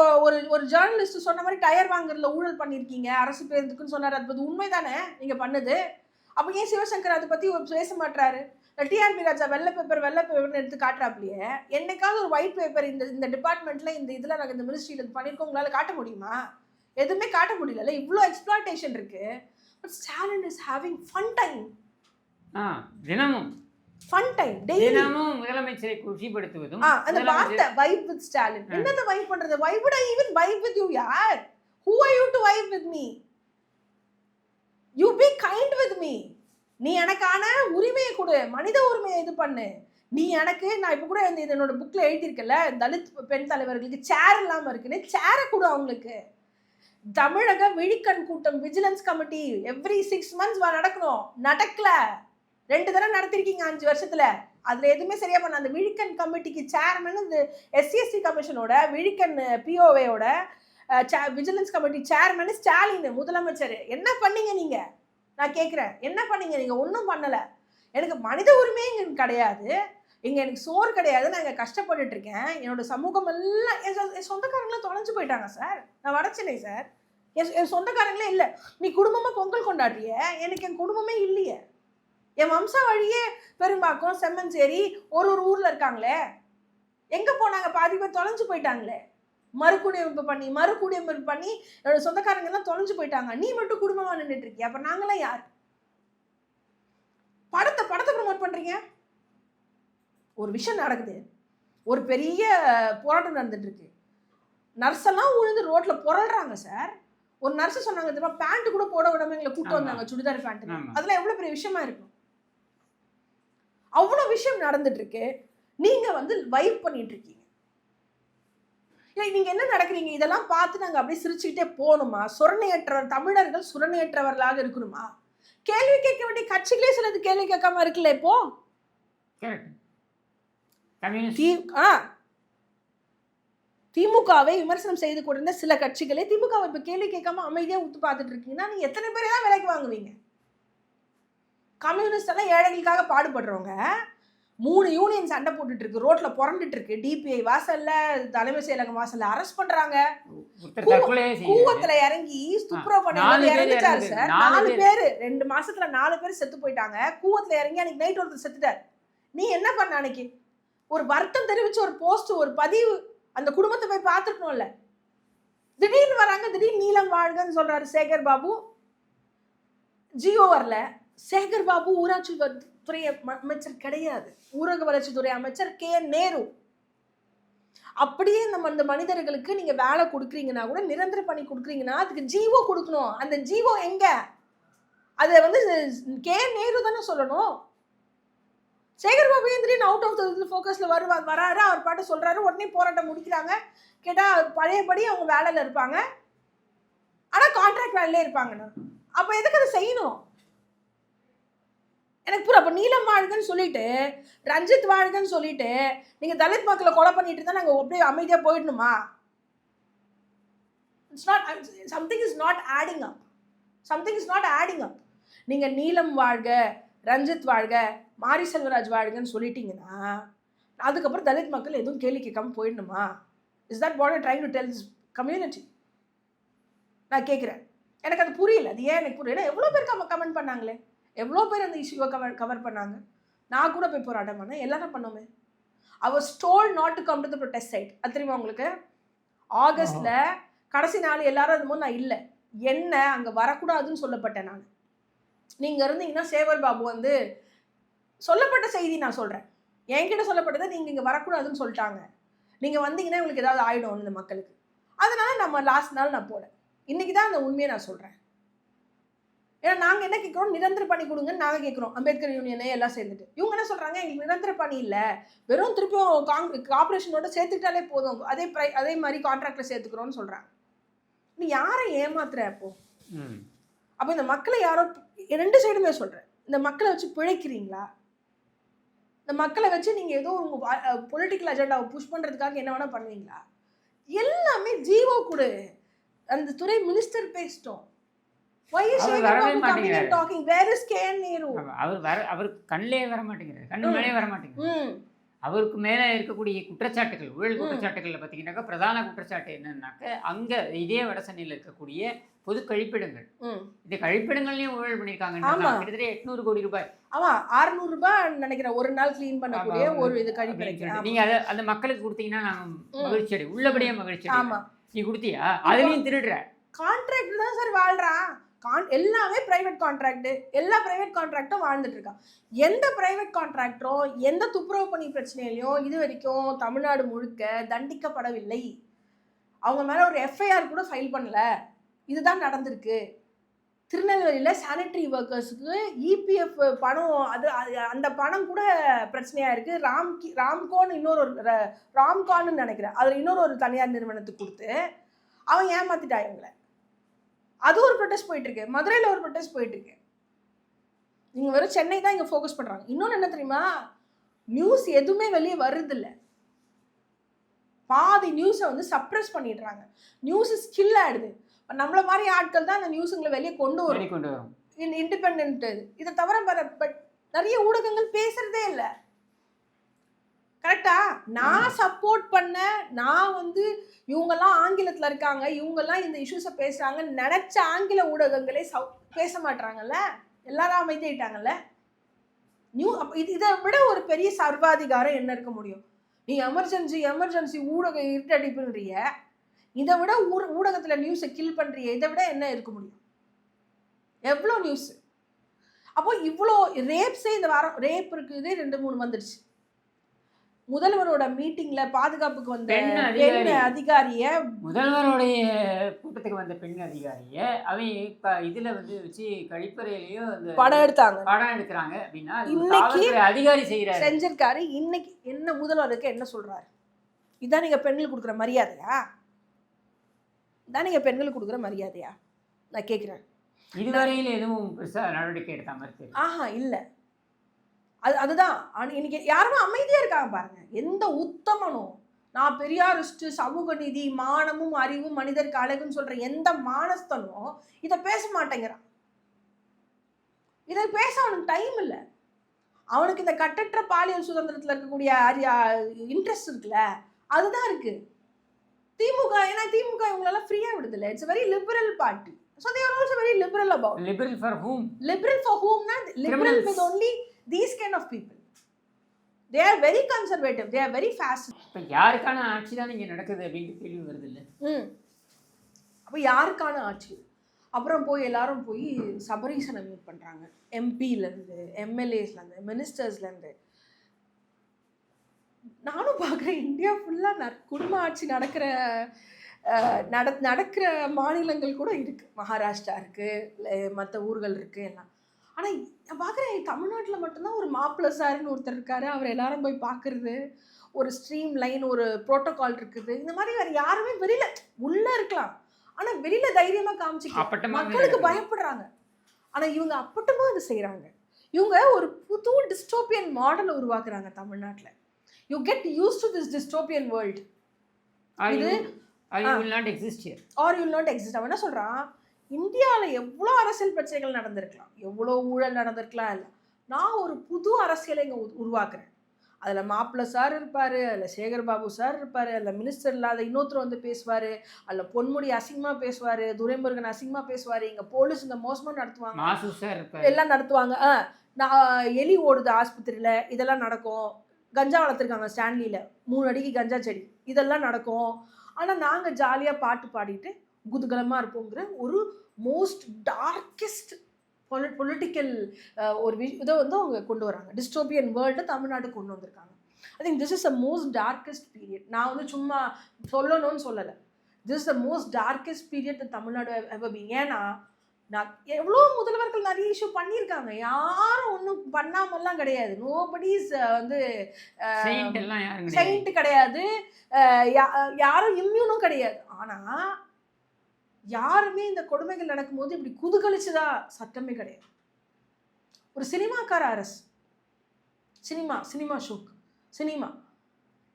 ஒரு ஜேர்னலிஸ்ட் சொன்ன மாதிரி டயர் வாங்குறதுல ஊழல் பண்ணிருக்கீங்க அரசு பேருந்துக்குன்னு சொன்னார். அது உண்மைதானே நீங்க பண்ணது? அப்போ ஏன் சிவசங்கர் அதை பத்தி பேச மாட்டாரு? டிஆர்பி ராஜா வெள்ளை பேப்பர்னு எடுத்து காட்டுறாப்லையே, என்னைக்காவது ஒரு ஒயிட் பேப்பர் இந்த டிபார்ட்மெண்ட்ல இந்த இதுல நாங்கள் இந்த மினிஸ்ட்ரியில பண்ணியிருக்கோம் உங்களால காட்ட முடியுமா? எதுவுமே காட்ட முடியல. இவ்வளோ எக்ஸ்ப்ளாய்டேஷன் இருக்கு. But Stalin is having fun time. தினமும் ஃபன் டைம், தினமும் முதலமைச்சரை குஷிப்படுத்துவதும். அந்த வார்த்தை வைப் வித் ஸ்டாலின். என்னது வைப் பண்றது? why would I even vibe with you யார்? who are you to vibe with me? you be kind with me. நீ எனக்கான உரிமையை கொடு, மனித உரிமையை இது பண்ணு. நீ எனக்கு, நான் இப்போ கூட என்னோட புக்கில் எழுதியிருக்கல, தலித் பெண் தலைவர்களுக்கு சேர் இல்லாமல் இருக்குன்னு, சேரை கொடு அவங்களுக்கு. தமிழக விழிக்கண் கூட்டம் விஜிலன்ஸ் கமிட்டி எவ்ரி 6 months நடக்கணும், நடக்கல. 2 தடவை நடத்திருக்கீங்க 5 வருஷத்துல. அதுல எதுவுமே சரியா பண்ண. அந்த விழிக்கண் கமிட்டிக்கு சேர்மன் இந்த SCST கமிஷனோட விழிக்கண் POAயோட விஜிலன்ஸ் கமிட்டி சேர்மன் ஸ்டாலின் முதலமைச்சர். என்ன பண்ணீங்க நீங்க? நான் கேட்குறேன், என்ன பண்ணீங்க நீங்க? ஒன்றும் பண்ணல. எனக்கு மனித உரிமையே இங்க கிடையாது, இங்க எனக்கு சோறு கிடையாது, நான் இங்க கஷ்டப்பட்டுட்டு இருக்கேன். என்னோட சமூகம் எல்லாம் என் சொந்தக்காரங்களாம் தொலைஞ்சு போயிட்டாங்க சார். நான் வடச்சென்னை சார், என் சொந்தக்காரங்களே இல்லை. நீ குடும்பமா பொங்கல் கொண்டாடுறிய, எனக்கு என் குடும்பமே இல்லையே. என் வம்சா வழியே பெரும்பாக்கம், செம்மஞ்சேரி, ஒரு ஊர்ல இருக்காங்களே, எங்க போனாங்க? பாதி பேர் தொலைஞ்சு போயிட்டாங்களே. மறுகுடியமைப்பு பண்ணி என்னோட சொந்தக்காரங்க எல்லாம் தொலைஞ்சு போயிட்டாங்க. நீ மட்டும் குடும்பமா நின்றுட்டு இருக்கிய. அப்ப நாங்களாம் யார்? படத்தை ப்ரமோட் பண்றீங்க. ஒரு விஷயம் நடக்குது, ஒரு பெரிய போராட்டம் நடந்துட்டு இருக்கு, நர்ஸ் எல்லாம் உழுந்து ரோட்ல புரள்றாங்க சார். ஒரு நர்ஸ் சொன்னாங்க தெரியுமா, பேண்ட் கூட போட விடாம எங்களை கூட்டு வந்தாங்க, சுடிதார் பேண்ட். அதெல்லாம் எவ்வளவு பெரிய விஷயமா இருக்கும். அவ்வளவு விஷயம் நடந்துட்டு இருக்கு, நீங்க வைப் பண்ணிட்டு இருக்கீங்க. நீங்க என்ன நடக்கிறீங்க? இதெல்லாம் பார்த்து நாங்க அப்படியே சிரிச்சுக்கிட்டே போகணுமா? தமிழர்கள் சுரணையற்றவர்களாக இருக்கணுமா? கேள்வி கேட்க வேண்டிய கட்சிகளே சிலது கேள்வி கேட்காம இருக்குல்ல இப்போ. திமுகவை விமர்சனம் செய்து கொண்டிருந்த சில கட்சிகளே திமுகவை இப்ப கேள்வி கேட்காம அமைதியா ஊத்து பார்த்துட்டு இருக்கீங்கன்னா நீங்க எத்தனை பேரை தான் விலைக்கு வாங்குவீங்க? கம்யூனிஸ்ட் எல்லாம் ஏழைகளுக்காக பாடுபடுறவங்க 3 யூனியன் சண்டை போட்டுட்டு இருக்கு, ரோட்ல புரண்டுட்டு இருக்கு, DPI வாசல்ல, தலைமை செயலகம் வாசல்ல அரெஸ்ட் பண்றாங்க. கூவத்துல இறங்கி துப்புரவு பண்ணி இறந்துட்டாரு சார். 4 பேர் 2 மாசத்துல 4 பேர் செத்து போயிட்டாங்க. கூவத்துல இறங்கி அன்னைக்கு நைட் ஒருத்தர் செத்துட்டார். நீ என்ன பண்ண? அன்னைக்கு ஒரு வருத்தம் தெரிவிச்சு ஒரு போஸ்ட், ஒரு பதிவு, அந்த குடும்பத்தை போய் பார்த்துக்கணும்ல. திடீர்னு வராங்க, திடீர்னு நீலம் வாழ்கன்னு சொல்றாரு சேகர் பாபு. ஜியோ வரல. சேகர் பாபு ஊராட்சி துறை அமைச்சர் கிடையாது, ஊரக வளர்ச்சித்துறை அமைச்சர் நேரு. அப்படியே நம்ம அந்த மனிதர்களுக்கு நீங்க வேலை கொடுக்குறீங்கன்னா கூட, நிரந்தர பணி கொடுக்குறீங்கன்னா அதுக்கு ஜீவோ கொடுக்கணும். அந்த ஜீவோ எங்க? அதை நேரு தானே சொல்லணும். சேகர் பாபு திடீர்னு அவுட் ஆஃப் த ஃபோக்கஸ்ல வராரு, அவர் பாட்டு சொல்றாரு, உடனே போராட்டம் முடிக்கிறாங்க. கேட்டா பழையபடி அவங்க வேலையில இருப்பாங்க, ஆனா கான்ட்ராக்ட் வேலையிலே இருப்பாங்கண்ணா. அப்ப எதுக்கு அதை செய்யணும்? எனக்கு புரிய. அப்போ நீலம் வாழ்கன்னு சொல்லிட்டு, ரஞ்சித் வாழ்கன்னு சொல்லிட்டு நீங்க தலித் மக்களை கொலை பண்ணிட்டு இருந்தா நாங்க அப்படியே அமைதியா போயிடணுமா? something is not adding up. நீங்க நீலம் வாழ்க, ரஞ்சித் வாழ்க, மாரி செல்வராஜ் வாழ்கன்னு சொல்லிட்டீங்கன்னா அதுக்கப்புறம் தலித் மக்கள் எதுவும் கேள்வி கேட்காம போயிடணுமா? Is that what I trying to tell this community? நான் கேட்குறேன், எனக்கு அது புரியல. அது ஏன் எனக்கு புரியல? எவ்வளோ பேர் கமெண்ட் பண்ணாங்களே, எவ்வளோ பேர் அந்த இஷ்யூவை கவர் பண்ணாங்க. நான் கூட போய் போராட்டம் பண்ணேன், எல்லாரும் பண்ணோமே. I was told not to come to the protest site. அது தெரியுமா உங்களுக்கு? ஆகஸ்ட்ல கடைசி நாள் எல்லாரும் அதுமோ நான் இல்லை, என்ன அங்கே வரக்கூடாதுன்னு சொல்லப்பட்டேன் நான். நீங்கள் இருந்தீங்கன்னா சேகர் பாபு சொல்லப்பட்ட செய்தி நான் சொல்கிறேன், என்கிட்ட சொல்லப்பட்டதை நீங்கள் இங்கே வரக்கூடாதுன்னு சொல்லிட்டாங்க, நீங்கள் வந்தீங்கன்னா உங்களுக்கு ஏதாவது ஆகிடும் இந்த மக்களுக்கு. அதனால நம்ம லாஸ்ட் நாள் நான் போனேன். இன்னைக்கு தான் அந்த உண்மையை நான் சொல்கிறேன். ஏன்னா நாங்கள் என்ன கேட்குறோம், நிரந்தர பணி கொடுங்கன்னு நாங்கள் கேட்குறோம். அம்பேத்கர் யூனியனே எல்லாம் சேர்ந்துட்டு இவங்க என்ன சொல்கிறாங்க, எங்களுக்கு நிரந்தர பணி இல்லை, வெறும் திருப்பியும் கார்பரேஷனோட சேர்த்துக்கிட்டாலே போதும், அதே மாதிரி கான்ட்ராக்டில் சேர்த்துக்கிறோன்னு சொல்கிறாங்க. நீ யாரை ஏமாத்துற? அப்போ இந்த மக்களை யாரோ, 2 சைடுமே சொல்கிறேன், இந்த மக்களை வச்சு பிழைக்கிறீங்களா? இந்த மக்களை வச்சு நீங்கள் ஏதோ உங்கள் பொலிட்டிக்கல் அஜெண்டாவை புஷ் பண்ணுறதுக்காக என்ன வேணால் பண்ணுவீங்களா? எல்லாமே ஜீவோ கொடு. அந்த துறை மினிஸ்டர் பேசிட்டோம். Why is Shekhar Babu coming and talking? Where is Nehru? அவர் கண்ணிலே வர மாட்டேங்கிறார், கண்ணு மேலே வர மாட்டேங்கிறார். அவருக்கு மேலே இருக்கக்கூடிய குற்றச்சாட்டுகள், ஊழல் குற்றச்சாட்டுகளில் பார்த்தீங்கன்னாக்கா பிரதான குற்றச்சாட்டு என்னன்னாக்க, அங்கே இதே வடசென்னையில் இருக்கக்கூடிய பொது கழிப்பிடங்கள், இந்த கழிப்பிடங்கள்லையும் ஊழல் பண்ணியிருக்காங்க. கிட்டத்தட்ட 800 கோடி ரூபாய். ஆமாம், 600 ரூபாய் நினைக்கிறேன் ஒரு நாள் கிளீன் பண்ணக்கூடிய ஒரு இது கழிப்பிடம். நீங்கள் அதை அந்த மக்களுக்கு கொடுத்தீங்கன்னா நாங்கள் மகிழ்ச்சி அடை, உள்ளபடியே மகிழ்ச்சி. ஆமாம், நீ கொடுத்தியா? அதுலேயும் திருடுற. கான்ட்ராக்ட் தான் சார் வாழ்றான். எல்லாமே பிரைவேட் கான்ட்ராக்ட், எல்லா பிரைவேட் கான்ட்ராக்டும் வாழ்ந்துட்டு இருக்கான். எந்த பிரைவேட் கான்ட்ராக்டரும் எந்த துப்புரவு பணி பிரச்சனையிலையும் இது வரைக்கும் தமிழ்நாடு முழுக்க தண்டிக்கப்படவில்லை. அவங்க மேலே ஒரு FIR கூட ஃபைல் பண்ணல. இதுதான் நடந்திருக்கு. திருநெல்வேலியில் சானிட்டரி ஒர்க்கர்ஸுக்கு EPF பணம், அந்த பணம் கூட பிரச்சனையாக இருக்குது. ராம்கான்னு நினைக்கிறேன், அதில் இன்னொரு தனியார் நிறுவனத்துக்கு கொடுத்து அவன் ஏமாத்திட்டா இவங்களை. அது ஒரு ப்ரொட்டஸ்ட் போயிட்டு இருக்கு, மதுரையில் ஒரு ப்ரொட்டஸ்ட் போயிட்டு இருக்கு. நீங்க வெறும் சென்னை தான் இங்க ஃபோக்கஸ் பண்றாங்க. இன்னொன்னு என்ன தெரியுமா, நியூஸ் எதுவுமே வெளியே வருது இல்ல, பாதி நியூஸை வந்து சப்ரஸ் பண்ணிடுறாங்க. நியூஸ் ஸ்கில் ஆயிடுது. நம்மள மாதிரி ஆட்கள் தான் அந்த நியூஸுங்களை வெளியே கொண்டு வரும். இண்டிபெண்ட் இதை தவிர நிறைய ஊடகங்கள் பேசுறதே இல்லை. கரெக்டா? நான் சப்போர்ட் பண்ண, நான் வந்து இவங்கெல்லாம் ஆங்கிலத்தில் இருக்காங்க, இவங்கெல்லாம் இந்த இஷ்யூஸை பேசுறாங்க நினைச்ச ஆங்கில ஊடகங்களே பேச மாட்டாங்கல்ல, எல்லாரும் அமைதிட்டாங்கல்ல. இதை விட ஒரு பெரிய சர்வாதிகாரம் என்ன இருக்க முடியும்? நீ எமர்ஜென்சி ஊடக இருட்டடிப்புன்றிய, இதை விட ஊடகத்தில் நியூஸை கில் பண்றிய, இதை விட என்ன இருக்க முடியும்? எவ்வளோ நியூஸ்? அப்போ இவ்வளோ ரேப்ஸே இந்த வாரம் ரேப் இருக்குது, 2-3 வந்துடுச்சு. முதல்வரோட மீட்டிங்ல பாதுகாப்புக்கு வந்த பெண் அதிகாரிய, முதல்வருடைய கூட்டத்துக்கு வந்த பெண் அதிகாரிய அவன் இதுல வந்து வச்சு கழிப்பறையிலயோ படம் எடுக்கிறாங்க அப்படின்னா இன்னைக்கு அதிகாரி செஞ்சிருக்காரு. இன்னைக்கு என்ன முதல்வருக்கு என்ன சொல்றாரு? இதான் நீங்க பெண்களுக்கு கொடுக்குற மரியாதையா? இதான் நீங்க பெண்களுக்கு கொடுக்குற மரியாதையா? நான் கேட்கிறேன். இதுவரையில் எதுவும் பெருசா நடவடிக்கை எடுத்த மாதிரி இல்லை. அதுதான் இன்னைக்கு யாருமே அமைதியா இருக்காங்க பாருங்க. எந்த உத்தமனும், நான் பெரியாரிஸ்ட், சமூக நீதி, மானமும் அறிவும் மனிதருக்கு அழகுன்னு சொல்ற எந்த மானஸ்தனும் இதை பேச மாட்டேங்கிறான். இதை பேச அவனுக்கு டைம் இல்லை. அவனுக்கு இந்த கட்டற்ற பாலியல் சுதந்திரத்தில் இருக்கக்கூடிய இன்ட்ரெஸ்ட் இருக்குல்ல, அதுதான் இருக்கு. திமுக, ஏன்னா திமுக இவங்களெல்லாம் ஃப்ரீயா விடுதில்லை. It's very liberal party. So they are also very liberal about. Liberal for whom? Liberal for whom? Not liberal with only these kind of people. They are very conservative. They are very fast. இப்போ யாருக்கான ஆட்சி தான் இங்கே நடக்குது அப்படின்னு கேள்வி வருது இல்லை? அப்போ யாருக்கான ஆட்சி? அப்புறம் எல்லாரும் போய் சபரீசனை மீட் பண்ணுறாங்க. எம்பியிலேருந்து, எம்எல்ஏஸ்லேருந்து, மினிஸ்டர்ஸ்லேருந்து. நானும் பார்க்குறேன், இந்தியா ஃபுல்லாக குடும்ப ஆட்சி நடக்கிற மாநிலங்கள் கூட இருக்குது. மகாராஷ்டிரா இருக்குது, மற்ற ஊர்கள் இருக்குது எல்லாம். ஆனால் நான் பார்க்குறேன், தமிழ்நாட்டில் மட்டும்தான் ஒரு மாப்பிள்ளை சாருன்னு ஒருத்தர் இருக்காரு. அவர் எல்லாரும் போய் பார்க்குறது, ஒரு ஸ்ட்ரீம் லைன், ஒரு ப்ரோட்டோகால் இருக்குது. இந்த மாதிரி வேறு யாருமே வெளியில் உள்ளே இருக்கலாம், ஆனால் வெளியில் தைரியமாக காமிச்சிக்கலாம். மக்களுக்கு பயப்படுறாங்க. ஆனால் இவங்க அப்பட்டமாக அது செய்கிறாங்க. இவங்க ஒரு புது டிஸ்டோபியன் மாடலை உருவாக்குறாங்க தமிழ்நாட்டில். You get used to this dystopian world. இது Or you will not exist here. Or you will not exist. அவன் என்ன சொல்கிறான், இந்தியாவில் எவ்வளோ அரசியல் பிரச்சனைகள் நடந்திருக்கலாம், எவ்வளோ ஊழல் நடந்திருக்கலாம். இல்லை, நான் ஒரு புது அரசியலை இங்கே உருவாக்குறேன். அதில் மாப்பிள்ளை சார் இருப்பார், அதில் சேகர் பாபு சார் இருப்பார், அதில் மினிஸ்டர் இல்லாத இன்னொருத்தர் வந்து பேசுவார், அதில் பொன்முடி அசிங்கமாக பேசுவார், துரைமுருகன் அசிங்கமாக பேசுவார், இங்கே போலீஸ் இங்கே மோசமாக நடத்துவாங்க, எல்லாம் நடத்துவாங்க. நான் எலி ஓடுது ஆஸ்பத்திரியில், இதெல்லாம் நடக்கும். கஞ்சா வளர்த்துருக்காங்க ஸ்டான்லியில், 3 அடிக்கு கஞ்சா செடி, இதெல்லாம் நடக்கும். ஆனால் நாங்கள் ஜாலியாக பாட்டு பாடிட்டு குதூகலமாக இருப்போங்கிற ஒரு மோஸ்ட் டார்க்கெஸ்ட் பொலிட்டிக்கல் ஒரு இதை வந்து அவங்க கொண்டு வராங்க. டிஸ்டோபியன் வேர்ல்டு தமிழ்நாட்டுக்கு கொண்டு வந்திருக்காங்க. I think this is the most darkest period. நான் வந்து சும்மா சொல்லணும்னு சொல்லலை. This is the most darkest period Tamil Nadu ever been. ஏன்னா நான் எவ்வளோ முதல்வர்கள் நிறைய இஷ்யூ பண்ணியிருக்காங்க, யாரும் ஒன்றும் பண்ணாமல்லாம் கிடையாது. நோபடிஸ் வந்து செயின்ட் கிடையாது, யாரும் இம்யூனும் கிடையாது. ஆனால் யாருமே இந்த கொடுமைகள் நடக்கும்போது இப்படி குதுகலிச்சுதா சட்டமே கிடையாது. ஒரு சினிமாக்கார அரசு, சினிமா ஷோக்கு சினிமா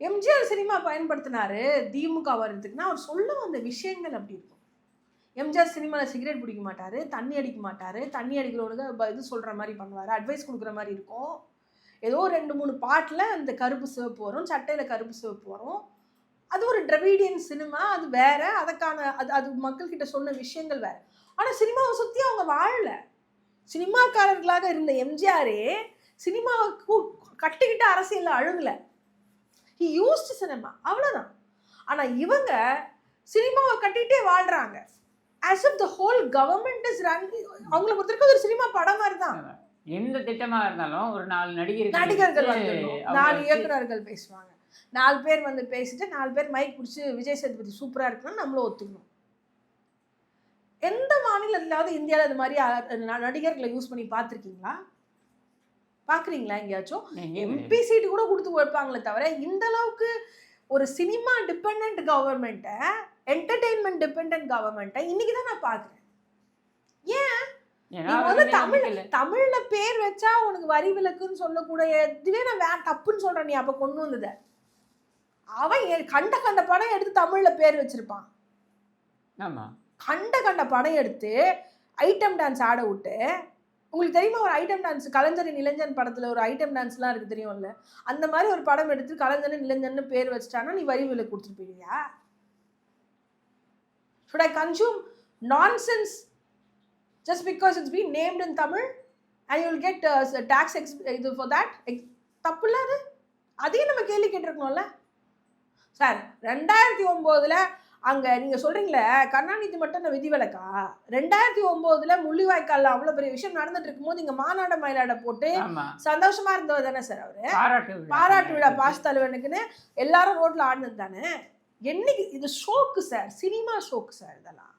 எம்ஜிஆர் சினிமா பயன்படுத்தினாரு திமுக வர்றதுக்குன்னா அவர் சொல்ல வந்த விஷயங்கள் அப்படி இருக்கும். எம்ஜிஆர் சினிமாவில் சிகரெட் பிடிக்க மாட்டார், தண்ணி அடிக்க மாட்டார், தண்ணி அடிக்கிறவனுக்கு இது சொல்கிற மாதிரி பண்ணுவார், அட்வைஸ் கொடுக்குற மாதிரி இருக்கும். ஏதோ 2-3 பாட்டில் அந்த கருப்பு சிவப்பு வரும், சட்டையில் கருப்பு சிவப்பு வரும். அது ஒரு டிராவிடியன் சினிமா, அது வேற. அதுக்கான அது மக்கள்கிட்ட சொன்ன விஷயங்கள் வேறு. ஆனால் சினிமாவை சுற்றி அவங்க வாழலை. சினிமாக்காரர்களாக இருந்த எம்ஜிஆரே சினிமாவை கட்டிக்கிட்ட அரசியலில் அழுகலை. ஹி யூஸ்டு சினிமா, அவ்வளோதான். ஆனால் இவங்க சினிமாவை கட்டிகிட்டே வாழ்கிறாங்க. as if the whole government is run. அவங்களை பொறுத்தவரைக்கும் ஒரு சினிமா படம் மாதிரி தான். எந்த திட்டமாக இருந்தாலும் ஒரு 4 நடிகர்கள் வந்து 4 இயக்குநர்கள் பேசுவாங்க, 4 பேர் வந்து பேசிட்டு 4 பேர் மைக் பிடிச்சி விஜய் சேதுபதி சூப்பராக இருக்குன்னு நம்மளும் ஒத்துக்கணும். எந்த மாநிலத்திலாவது இந்தியாவில் இது மாதிரி நடிகர்களை யூஸ் பண்ணி பார்த்துருக்கீங்களா? பார்க்குறீங்களா எங்கேயாச்சும்? எம்பி சீட்டு கூட கொடுத்து வைப்பாங்களே தவிர இந்த அளவுக்கு ஒரு சினிமா டிபெண்ட் கவர்மெண்ட்டை, என்டர்டெயின்மெண்ட் டிபெண்ட் கவர்மெண்ட்டை இன்னைக்கு தான் நான் பார்க்குறேன். ஏன் ஏன்னா நீ அவர் வந்து மேல நம்பிக்கை இல்ல. தமிழ்ல பேர் வச்சா உனக்கு வரி விலக்குன்னு சொல்லக்கூடிய இதுவே நான் தப்புன்னு சொல்றேன். நீ அப்ப கொண்டு வந்தத அவன் கண்ட கண்ட படம் எடுத்து தமிழ்ல பேர் வச்சிருப்பான். ஆமா. கண்ட படம் எடுத்து ஐட்டம் டான்ஸ் ஆட விட்டு, உங்களுக்கு தெரியுமா ஒரு ஐட்டம் டான்ஸ் கலைஞரின் இளைஞன் படத்துல ஒரு ஐட்டம் டான்ஸ்லாம் இருக்கு தெரியும்ல, அந்த மாதிரி ஒரு படம் எடுத்து கலைஞரின் இளைஞன்னு பேர் வச்சுட்டானா நீ வரி விலக்கு கொடுத்துட்டு போயிடுவியா? Should I consume nonsense just because it's been named in Tamil and you will get tax for that? தப்பு இல்ல அது? அதையும் நம்ம கேள்வி கேட்டிருக்கணும்ல சார். 2009ல் அங்கே நீங்கள் சொல்கிறீங்களே கருணாநிதி மட்டும் நான் விதிவிலக்கா? 2009ல் முள்ளிவாய்க்காலில் அவ்வளோ பெரிய விஷயம் நடந்துட்டு இருக்கும்போது இங்கே மாநாட மயிலாட போட்டு சந்தோஷமா இருந்தவர் தானே சார் அவரு? பாராட்டு விழா பாஸ் தலைவனுக்குன்னு எல்லாரும் ரோட்ல ஆடினது தானே. என்னைக்கு இது ஷோக்கு சார், சினிமா ஷோக்கு சார். இதெல்லாம்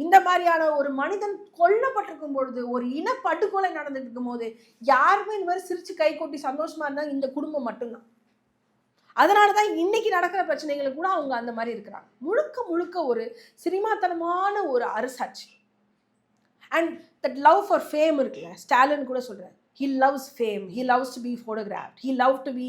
இந்த மாதிரியான ஒரு மனிதன் கொல்லப்பட்டிருக்கும் பொழுது, ஒரு இன படுகொலை நடந்துட்டு இருக்கும் போது யாருமே இந்த மாதிரி சிரிச்சு கை கொட்டி சந்தோஷமா இருந்தாங்க இந்த குடும்பம் மட்டும்தான். அதனால தான் இன்னைக்கு நடக்கிற பிரச்சனைகளை கூட அவங்க அந்த மாதிரி இருக்கிறாங்க. முழுக்க முழுக்க ஒரு சினிமாத்தனமான ஒரு அரசாட்சி. And that love for fame இருக்குல்ல, ஸ்டாலின் கூட சொல்றாரு, he loves fame, he loves to be photographed, he loves to be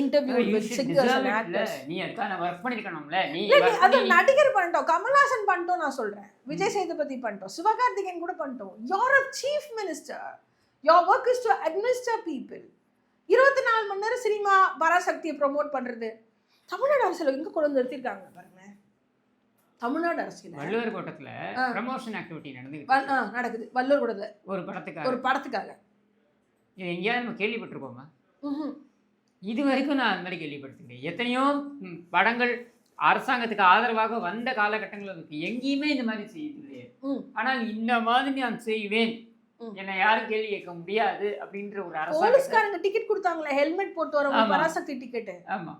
interviewed with singers and actors. நீ அதுக்கான வர்க் பண்ணிருக்கணும்ல. நீ அது நடிகர் பண்ணிட்டோம், கமல்ஹாசன் பண்ணிட்டோம், நான் சொல்றேன் விஜய் சேதுபதி பண்ணிட்டோம், சிவகார்த்திகேயன் கூட பண்ணிட்டோம். you're a chief minister, your work is to administer people. 24 மணி நேரம் சினிமா பராசக்தியை ப்ரொமோட் பண்றது தமிழ்நாடு அரசியல் எங்க கொண்டு வந்து நிறுத்திருக்காங்க பாருங்க. தமிழ்நாடு அரசியல் வள்ளுவர் கோட்டத்துல ப்ரமோஷன் ஆக்டிவிட்டி நடக்குது. வள்ளுவர் கோட்டத்துல ஒரு படத்துக்காக இது எங்கேயாவது நம்ம கேள்விப்பட்டிருக்கோமா? இது வரைக்கும் நான் அந்த மாதிரி கேள்விப்பட்டிருக்கேன். எத்தனையோ படங்கள் அரசாங்கத்துக்கு ஆதரவாக வந்த காலகட்டங்கள் இருக்கு, எங்கேயுமே இந்த மாதிரி செய்யலையே. ஆனால் இந்த மாதிரி நான் செய்வேன், என்னை யாரும் கேள்வி கேட்க முடியாது அப்படின்ற ஒரு போலீஸ்காரங்க டிக்கெட் கொடுத்தாங்களே, ஹெல்மெட் போட்டு வர பராசக்தி டிக்கெட். ஆமா,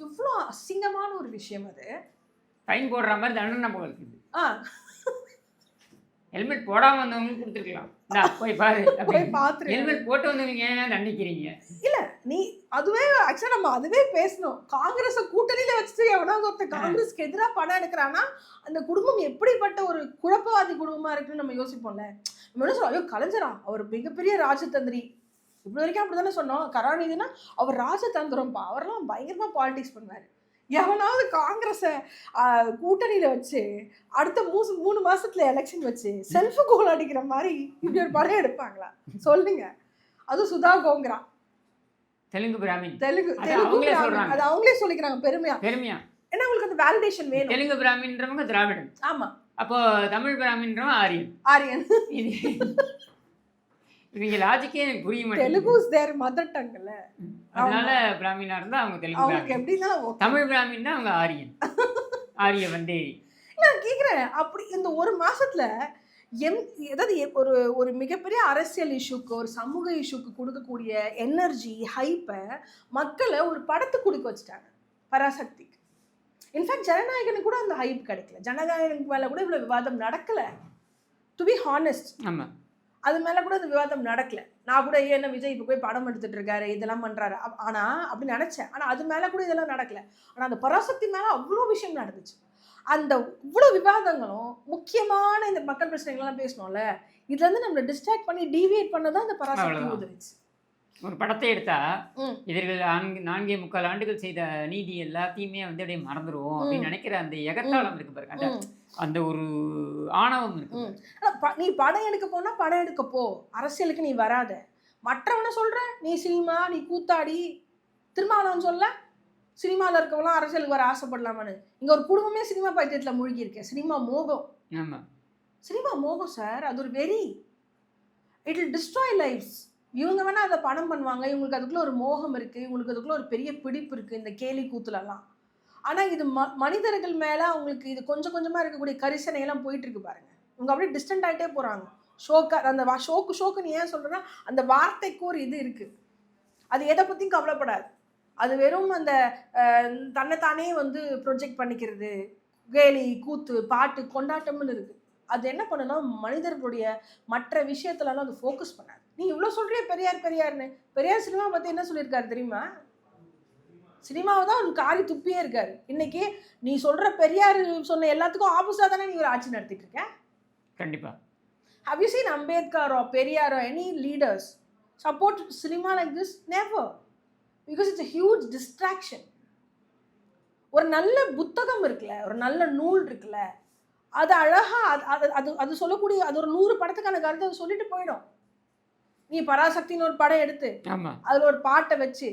இவ்வளோ அசிங்கமான ஒரு விஷயம். அது ஃபைன் போடுற மாதிரி தண்டனை போல இருக்குது. ஹெல்மெட் போடாம வந்தவங்களுக்கு கொடுத்துருக்கலாம், போய் பாரு பார்த்து. ஹெல்மெட் போட்டு வந்தவங்க ஏன் தண்டிக்கிறீங்க? இல்ல நீ அதுவே ஆக்சுவலா நம்ம அதுவே பேசணும். காங்கிரஸை கூட்டணியில வச்சுட்டு எவனாவது ஒருத்தர் காங்கிரஸ்க்கு எதிராக பணம் எடுக்கிறான்னா அந்த குடும்பம் எப்படிப்பட்ட ஒரு குழப்பவாதி குடும்பமா இருக்குன்னு நம்ம யோசிப்போம்ல. நம்ம என்ன சொல்றோம், ஐயோ கலைஞரா அவர் மிகப்பெரிய ராஜதந்திரி, இப்படி வரைக்கும் அப்படித்தானே சொன்னோம். கருணாநிதினா அவர் ராஜதந்திரம்ப்பா, அவரெல்லாம் பயங்கரமா பாலிடிக்ஸ் பண்ணுவாரு. எவனாவது காங்கிரஸை கூட்டணியில வச்சு அடுத்த 3 மாசத்துல எலெக்ஷன் வச்சு செல்ஃப் கோல் அடிக்கிற மாதிரி இப்படி ஒரு படம் எடுப்பாங்களா சொல்லுங்க? அதுவும் சுதா கோங்கரா, தெலுங்கு பிராமின், அது அவங்களே சொல்லிக்கிறாங்க பெருமையா. ஏன்னா உங்களுக்கு அந்த வேலிடேஷன் வேணும். தெலுங்கு பிராமின்றவங்க திராவிடன், ஆமா. அப்போ தமிழ் பிராமின்றவங்க ஆரியன். இவங்க லாஜிக்கே எனக்கு புரிய மாட்டேங்குது. தெலுங்கு இஸ் தேர் மதர் டங்ல, அதனால பிராமினா இருந்தா அவங்க தெலுங்கு பிராமின், எப்படின்னா தமிழ் பிராமின்னா அவங்க ஆரிய வந்தேரி. நான் கேக்குறேன், அப்படி இந்த ஒரு மாசத்துல ஏதாவது ஒரு மிகப்பெரிய அரசியல் இஷ்யூக்கு, ஒரு சமூக இஷ்யூக்கு கொடுக்கக்கூடிய எனர்ஜி ஹைப்பை மக்களை ஒரு படத்துக்கு கொடுக்க வச்சுட்டாங்க பராசக்திக்கு. இன்ஃபேக்ட் ஜனநாயகனுக்கு கூட அந்த ஹைப் கிடைக்கல. ஜனநாயகனுக்கு மேல கூட இவ்வளவு விவாதம் நடக்கல, டு பி ஹானஸ்ட். ஆமா, அது மேலே கூட அந்த விவாதம் நடக்கல. நான் கூட என்ன விஜய் இப்போ போய் படம் எடுத்துட்டு இருக்காரு, இதெல்லாம் பண்ணுறாரு ஆனால் அப்படின்னு நினச்சேன். ஆனால் அது மேலே கூட இதெல்லாம் நடக்கல. ஆனால் அந்த பராசக்தி மேலே அவ்வளோ விஷயம் நடந்துச்சு. அந்த இவ்வளோ விவாதங்களும் முக்கியமான இந்த மக்கள் பிரச்சனைகள்லாம் பேசணும்ல, இதுலேருந்து நம்மளை டிஸ்ட்ராக்ட் பண்ணி டீவியேட் பண்ணதான் இந்த பராசக்தி உதவிச்சு. ஒரு படத்தை எடுத்தா இவர்கள் 4.25 ஆண்டுகள் செய்த நீதி எல்லாத்தையுமே வந்து அப்படியே மறந்துடுவோம் அப்படின்னு நினைக்கிற அந்த எகத்தாளம் இருக்கு பாருங்க, அந்த ஒரு ஆணவம் இருக்கு. நீ படம் எடுக்க போனா படம் எடுக்க போ, அரசியலுக்கு நீ வராத. மற்றவனை சொல்ற நீ சினிமா, நீ கூத்தாடி. திருமாவளவன் சொல்ல சினிமாவில் இருக்கவங்களாம் அரசியலுக்கு வர ஆசைப்படலாமான்னு. இங்க ஒரு குடும்பமே சினிமா பைத்தியத்துல மூழ்கி இருக்கேன். சினிமா மோகம். ஆமா, சினிமா மோகம் சார், அது ஒரு வெறி. It will destroy lives. இவங்க வேணா அதை பணம் பண்ணுவாங்க, இவங்களுக்கு அதுக்குள்ள ஒரு மோகம் இருக்கு, இவங்களுக்கு அதுக்குள்ள ஒரு பெரிய பிடிப்பு இருக்கு இந்த கேலி கூத்துலலாம். ஆனால் இது மனிதர்கள் மேலே அவங்களுக்கு இது கொஞ்சம் கொஞ்சமாக இருக்கக்கூடிய கரிசனையெல்லாம் போயிட்டு இருக்கு பாருங்க. இவங்க அப்படியே டிஸ்டன்ட் ஆகிட்டே போகிறாங்க. அந்த ஷோக்குன்னு ஏன் சொல்கிறேன்னா அந்த வார்த்தைக்கு ஒரு இது இருக்குது. அது எதை பற்றியும் கவலைப்படாது. அது வெறும் அந்த தன்னைத்தானே வந்து ப்ரொஜெக்ட் பண்ணிக்கிறது, கேலி கூத்து பாட்டு கொண்டாட்டம்னு இருக்குது. அது என்ன பண்ணுன்னா மனிதர்களுடைய மற்ற விஷயத்துலலாம் அது ஃபோக்கஸ் பண்ணாது. நீ இவ்வளோ சொல்கிறிய பெரியார்னு, பெரியார் சினிமா பற்றி என்ன சொல்லியிருக்காரு தெரியுமா? சினிமாவை தான் ஒரு காரி துப்பியே இருக்காரு. இன்னைக்கு நீ சொல்ற பெரியார் சொன்ன எல்லாத்துக்கும் ஆப்போசிட்டா தானே நீ ஒரு ஆட்சி நடத்திட்டு இருக்க. கண்டிப்பா. Have you seen Ambedkar or Periyar or any leaders support cinema like this? Never. Because it's a huge distraction. ஒரு நல்ல புத்தகம் இருக்குல்ல, ஒரு நல்ல நூல் இருக்குல்ல, அது அழகா அது சொல்லக்கூடிய அது ஒரு 100 படத்துக்கான கருத்தை அது சொல்லிட்டு போயிடும். நீ பராசக்தின்னு ஒரு படம் எடுத்து அதுல ஒரு பாட்டை வச்சு,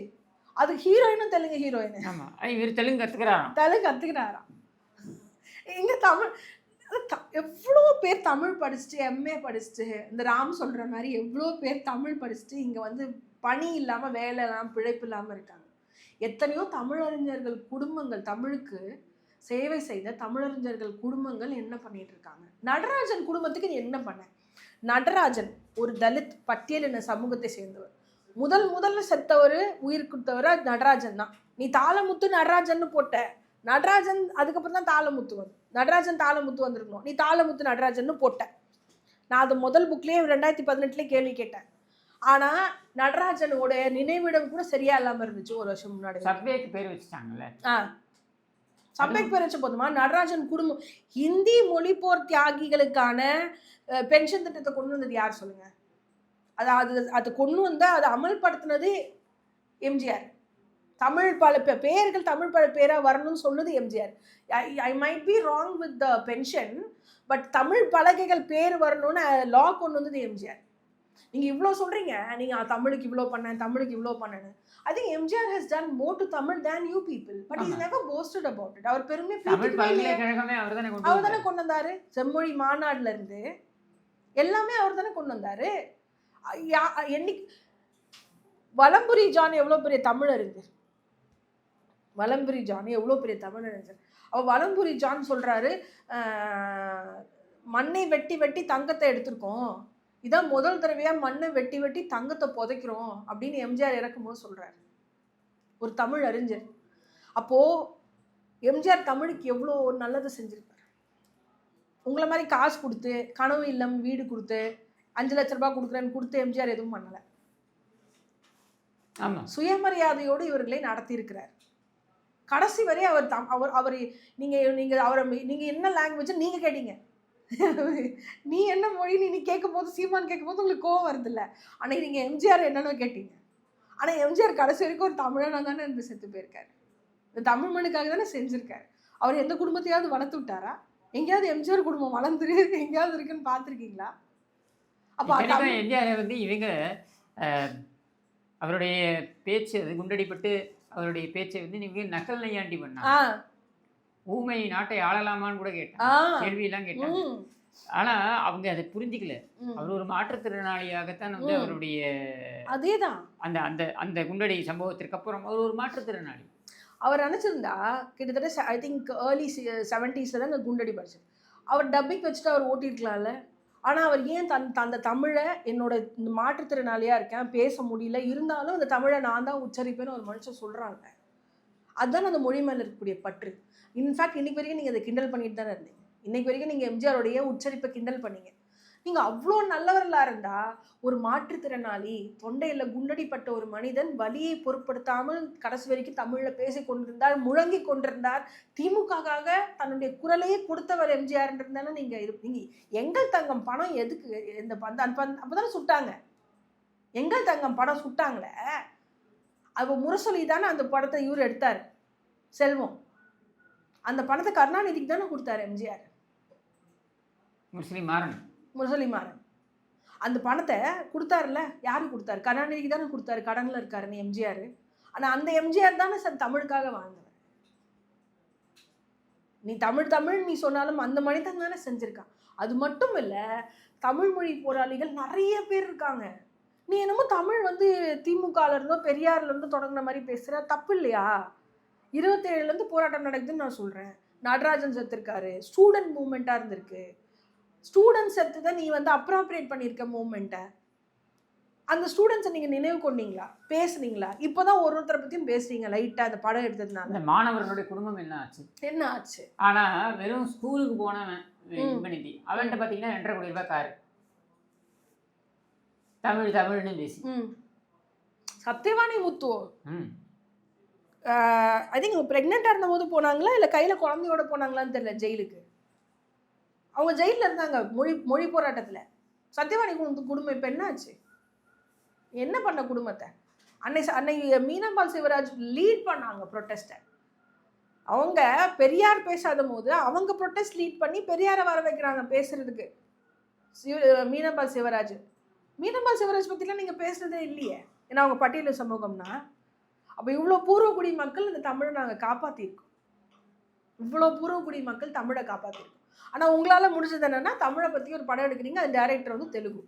அது ஹீரோயினும் தெலுங்கு ஹீரோயின். இவர் தெலுங்கு கத்துக்கிறாராம். இங்க தமிழ் எவ்வளோ பேர் தமிழ் படிச்சுட்டு எம்ஏ படிச்சுட்டு இந்த ராம் சொல்ற மாதிரி எவ்வளோ பேர் தமிழ் படிச்சுட்டு இங்க வந்து பணி இல்லாம வேலை இல்லாம பிழைப்பு இல்லாம இருக்காங்க. எத்தனையோ தமிழறிஞர்கள் குடும்பங்கள், தமிழுக்கு சேவை செய்த தமிழறிஞர்கள் குடும்பங்கள் என்ன பண்ணிட்டு இருக்காங்க. நடராஜன் குடும்பத்துக்கு நீ என்ன பண்ண? நடராஜன் ஒரு தலித் பட்டியலின சமூகத்தை சேர்ந்தவர். முதல்ல செத்தவர், உயிர் கொடுத்தவர் நடராஜன் தான். நீ தாளமுத்து நடராஜன் போட்ட, நடராஜன் அதுக்கப்புறம் தான் தாளமுத்து வந்து, நடராஜன் தாளமுத்து வந்திருக்கணும். நீ தாளமுத்து நடராஜன் போட்ட. நான் அது முதல் புக்லேயே 2018 கேள்வி கேட்டேன். ஆனா நடராஜனோட நினைவிடம் கூட சரியா இல்லாம இருந்துச்சு ஒரு வருஷம் முன்னாடி. சப்வேக்கு பேர் வச்சுட்டாங்கல்ல. சப்வேக்கு பேர் வச்ச போதுமா? நடராஜன் குடும்பம் ஹிந்தி மொழிபோர் தியாகிகளுக்கான பென்ஷன் திட்டத்தை கொண்டு வந்தது யார் சொல்லுங்க? அது கொண்டு வந்தா அதை அமல்படுத்தினது எம்ஜிஆர். தமிழ் பல பேர்கள் தமிழ் பல பேரா வரணும்னு சொன்னது MGR. I might be wrong with the pension, but Tamil பலகைகள் பேர் வரணும்னு லா கொண்டு வந்தது எம்ஜிஆர். நீங்க இவ்வளோ சொல்றீங்க, நீங்க தமிழுக்கு இவ்வளோ பண்ணேன், தமிழுக்கு இவ்வளோ பண்ணேன்னு. I think MGR has done more to Tamil than you people, but he's never boasted about it. அவர் பெருமை அவர் தானே கொண்டு வந்தாரு. செம்மொழி மாநாடுல இருந்து எல்லாமே அவர் தானே கொண்டு வந்தாரு. வலம்புரி ஜான் எவ்வளோ பெரிய தமிழறிஞர், வலம்புரி ஜான் எவ்வளோ பெரிய தமிழறிஞர். அவர் வலம்புரி ஜான் சொல்றாரு, மண்ணை வெட்டி வெட்டி தங்கத்தை எடுத்திருக்கோம், இதான் முதல் தடவையா மண்ணை வெட்டி வெட்டி தங்கத்தை புதைக்கிறோம் அப்படின்னு எம்ஜிஆர் இறக்கும்போது சொல்றாரு. ஒரு தமிழ் அறிஞர். அப்போ எம்ஜிஆர் தமிழுக்கு எவ்வளோ நல்லது செஞ்சிருப்பார். உங்களை மாதிரி காசு கொடுத்து, கனவு இல்லம் வீடு கொடுத்து, 5 லட்ச ரூபாய் கொடுக்குறேன்னு கொடுத்து எம்ஜிஆர் எதுவும் பண்ணலை. சுயமரியாதையோடு இவர்களை நடத்தி இருக்கிறார். கடைசி வரை அவர் நீங்க என்ன லாங்குவேஜ் நீங்க கேட்டீங்க, நீ என்ன மொழி நீ கேட்கும் போது, சீமான் கேட்கும் போது உங்களுக்கு கோவம் வருது இல்லை. ஆனால் நீங்கள் எம்ஜிஆர் என்னன்னு கேட்டீங்க. ஆனால் எம்ஜிஆர் கடைசி வரைக்கும் ஒரு தமிழனாக தானே இருந்து செத்து போயிருக்காரு. இந்த தமிழ் மண்ணுக்காக தானே செஞ்சுருக்காரு. அவர் எந்த குடும்பத்தையாவது வளர்த்து விட்டாரா? எங்கேயாவது எம்ஜிஆர் குடும்பம் வளர்ந்துரு எங்கேயாவது இருக்குன்னு பார்த்துருக்கீங்களா? அப்போ எம்ஜிஆர் வந்து இவங்க அவருடைய பேச்சு அது குண்டடிப்பட்டு அவருடைய பேச்சை வந்து நீங்கள் நக்கல் நையாண்டி பண்ணா, ஊமை நாட்டை ஆளலாமான்னு கூட கேட்டாங்க, கேள்வியெல்லாம் கேட்டாங்க. ஆனா அவங்க அதை புரிஞ்சிக்கல. அவர் ஒரு மாற்றுத்திறனாளியாகத்தான் வந்து அவருடைய அதேதான் அந்த அந்த அந்த குண்டடி சம்பவத்திற்கு அப்புறம் அவர் ஒரு மாற்றுத்திறனாளி. அவர் நினைச்சிருந்தா கிட்டத்தட்ட ஐ திங்க் ஏர்லி 70s தான் இந்த குண்டடி படிச்சு அவர் டப்பிங் வச்சுட்டு அவர் ஓட்டிருக்கலாம்ல. ஆனால் அவர் ஏன் அந்த தமிழை என்னோட இந்த மாற்றுத்திறனாளியாக இருக்கேன், பேச முடியல, இருந்தாலும் அந்த தமிழை நான் தான் உச்சரிப்பேன்னு ஒரு மனுஷன் சொல்கிறாங்க. அதுதான் அந்த மொழி மேலே இருக்கக்கூடிய பற்று. இன்ஃபேக்ட் இன்னைக்கு வரைக்கும் நீங்கள் அதை கிண்டல் பண்ணிட்டு தானே இருந்தீங்க. இன்னைக்கு வரைக்கும் நீங்கள் எம்ஜிஆருடைய உச்சரிப்பை கிண்டல் பண்ணீங்க. நீங்கள் அவ்வளோ நல்லவர்களாக இருந்தால் ஒரு மாற்றுத்திறனாளி, தொண்டையில் குண்டடிப்பட்ட ஒரு மனிதன் வலியை பொருட்படுத்தாமல் கடைசி வரைக்கும் தமிழில் பேசி கொண்டிருந்தார், முழங்கி கொண்டிருந்தார், திமுகக்காக தன்னுடைய குரலையே கொடுத்தவர் எம்ஜிஆர் இருந்தானே நீங்கள் இருப்பீங்க. எங்கள் தங்கம் பணம் எதுக்கு இந்த அப்போ தானே சுட்டாங்க, எங்கள் தங்கம் படம் சுட்டாங்களே, அப்போ முரசொலி தானே அந்த படத்தை இவர் எடுத்தார், செல்வம். அந்த பணத்தை கருணாநிதிக்கு தானே கொடுத்தாரு எம்ஜிஆர், முரசொலி மாறன். அந்த பணத்தை கொடுத்தாருல்ல, யாருக்கு கொடுத்தாரு? கருணாநிதிக்கு தானே கொடுத்தாரு, கடனில் இருக்காருன்னு எம்ஜிஆர். ஆனால் அந்த எம்ஜிஆர் தானே சார் தமிழுக்காக வாழ்ந்தவர். நீ தமிழ் நீ சொன்னாலும் அந்த மனிதன் தானே செஞ்சிருக்கான். அது மட்டும் இல்லை, தமிழ் மொழி போராளிகள் நிறைய பேர் இருக்காங்க. நீ என்னமோ தமிழ் வந்து திமுகல இருந்தோ பெரியார்ல இருந்தோ தொடங்கின மாதிரி பேசுகிற, தப்பு இல்லையா? 27 போராட்டம் நடக்குதுன்னு நான் சொல்கிறேன். நடராஜன் செத்துருக்காரு, ஸ்டூடெண்ட் மூவ்மெண்ட்டாக இருந்திருக்கு. ஸ்டூடெண்ட் செத்து தான் நீ வந்து அப்ராப்ரியேட் பண்ணியிருக்க மூவ்மெண்ட்டை. அந்த ஸ்டூடெண்ட்ஸை நீங்கள் நினைவு கொண்டீங்களா, பேசுனீங்களா? இப்போ தான் ஒருத்தரை பற்றியும் பேசுறீங்க லைட்டாக அந்த படம் எடுத்ததுனால. அந்த மாணவர்களுடைய குடும்பம் என்ன ஆச்சு? ஆனால் வெறும் ஸ்கூலுக்கு போனவன் இன்பநிதி, அவன்கிட்ட பார்த்தீங்கன்னா 2.5 கோடி ரூபாய் காரு, தமிழ்னு பேசி. சத்தியவாணி முத்துவோ ஐ திங்க் ப்ரெக்னெண்ட்டாக இருந்தபோது போனாங்களா இல்லை கையில் குழந்தையோட போனாங்களான்னு தெரியல ஜெயிலுக்கு. அவங்க ஜெயிலில் இருந்தாங்க மொழி போராட்டத்தில். சத்யவாணி குடும்பம் இப்போ என்னாச்சு? என்ன பண்ண குடும்பத்தை? அன்னைக்கு மீனாம்பாள் சிவராஜ் லீட் பண்ணாங்க ப்ரொட்டஸ்ட்டை. அவங்க பெரியார் பேசாத போது அவங்க ப்ரொட்டஸ்ட் லீட் பண்ணி பெரியாரை வர வைக்கிறாங்க பேசுறதுக்கு. மீனாம்பாள் சிவராஜ் பற்றிலாம் நீங்கள் பேசுறதே இல்லையே. ஏன்னா அவங்க பட்டியல் சமூகம்னா. அப்போ இவ்வளோ பூர்வக்குடி மக்கள் இந்த தமிழை நாங்கள் காப்பாற்றிருக்கோம். இவ்வளோ பூர்வக்குடி மக்கள் தமிழை காப்பாற்றிருக்கோம். ஆனால் உங்களால் முடிஞ்சது என்னன்னா, தமிழை பற்றி ஒரு படம் எடுக்கிறீங்க, அது டைரக்டர் வந்து தெலுங்கு.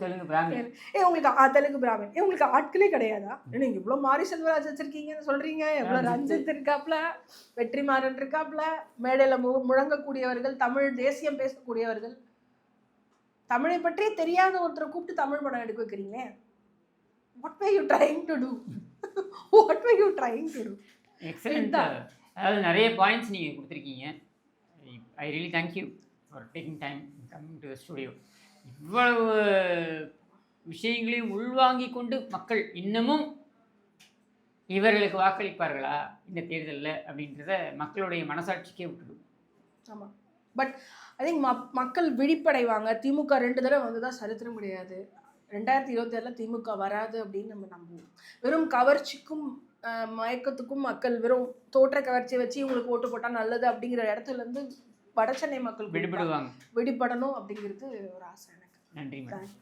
தெலுங்கு பிராமின். உங்களுக்கு தெலுங்கு பிராமின். உங்களுக்கு ஆட்களே கிடையாதா? நீங்கள் இவ்வளோ மாரி செல்வராஜ் வச்சிருக்கீங்கன்னு சொல்கிறீங்க. எவ்வளோ ரஞ்சித் இருக்காப்புல, வெற்றிமாறன் இருக்காப்புல, மேடையில் முழங்கக்கூடியவர்கள், தமிழ் தேசியம் பேசக்கூடியவர்கள். தமிழை பற்றியே தெரியாத ஒருத்தரை கூப்பிட்டு தமிழ் படம் எடுக்க வைக்கிறீங்க. What were you trying to do? What were you trying to do? Excellent. அதாவது நிறைய பாயிண்ட்ஸ் நீங்கள் கொடுத்துருக்கீங்க. I really thank you for taking time coming to the studio. இவ்வளவு விஷயங்களையும் உள்வாங்கி கொண்டு மக்கள் இன்னமும் இவர்களுக்கு வாக்களிப்பார்களா இந்த தேர்தலில் அப்படின்றத மக்களுடைய மனசாட்சிக்கே விட்டுடும். ஆமாம். பட் ஐ திங்க் மக்கள் விழிப்படைவாங்க. திமுக 2 தடவை வந்து தான் சரித்திரம் கிடையாது. 2027 திமுக வராது அப்படின்னு நம்ம நம்புவோம். வெறும் கவர்ச்சிக்கும் மயக்கத்துக்கும் மக்கள் வெறும் தோற்ற கவர்ச்சியை வச்சு இவங்களுக்கு ஓட்டு போட்டால் நல்லது அப்படிங்கிற இடத்துல இருந்து வடசென்னை மக்கள் விடுபடுவாங்க. விடுபடணும் அப்படிங்கிறது ஒரு ஆசை எனக்கு. நன்றி மேடம்.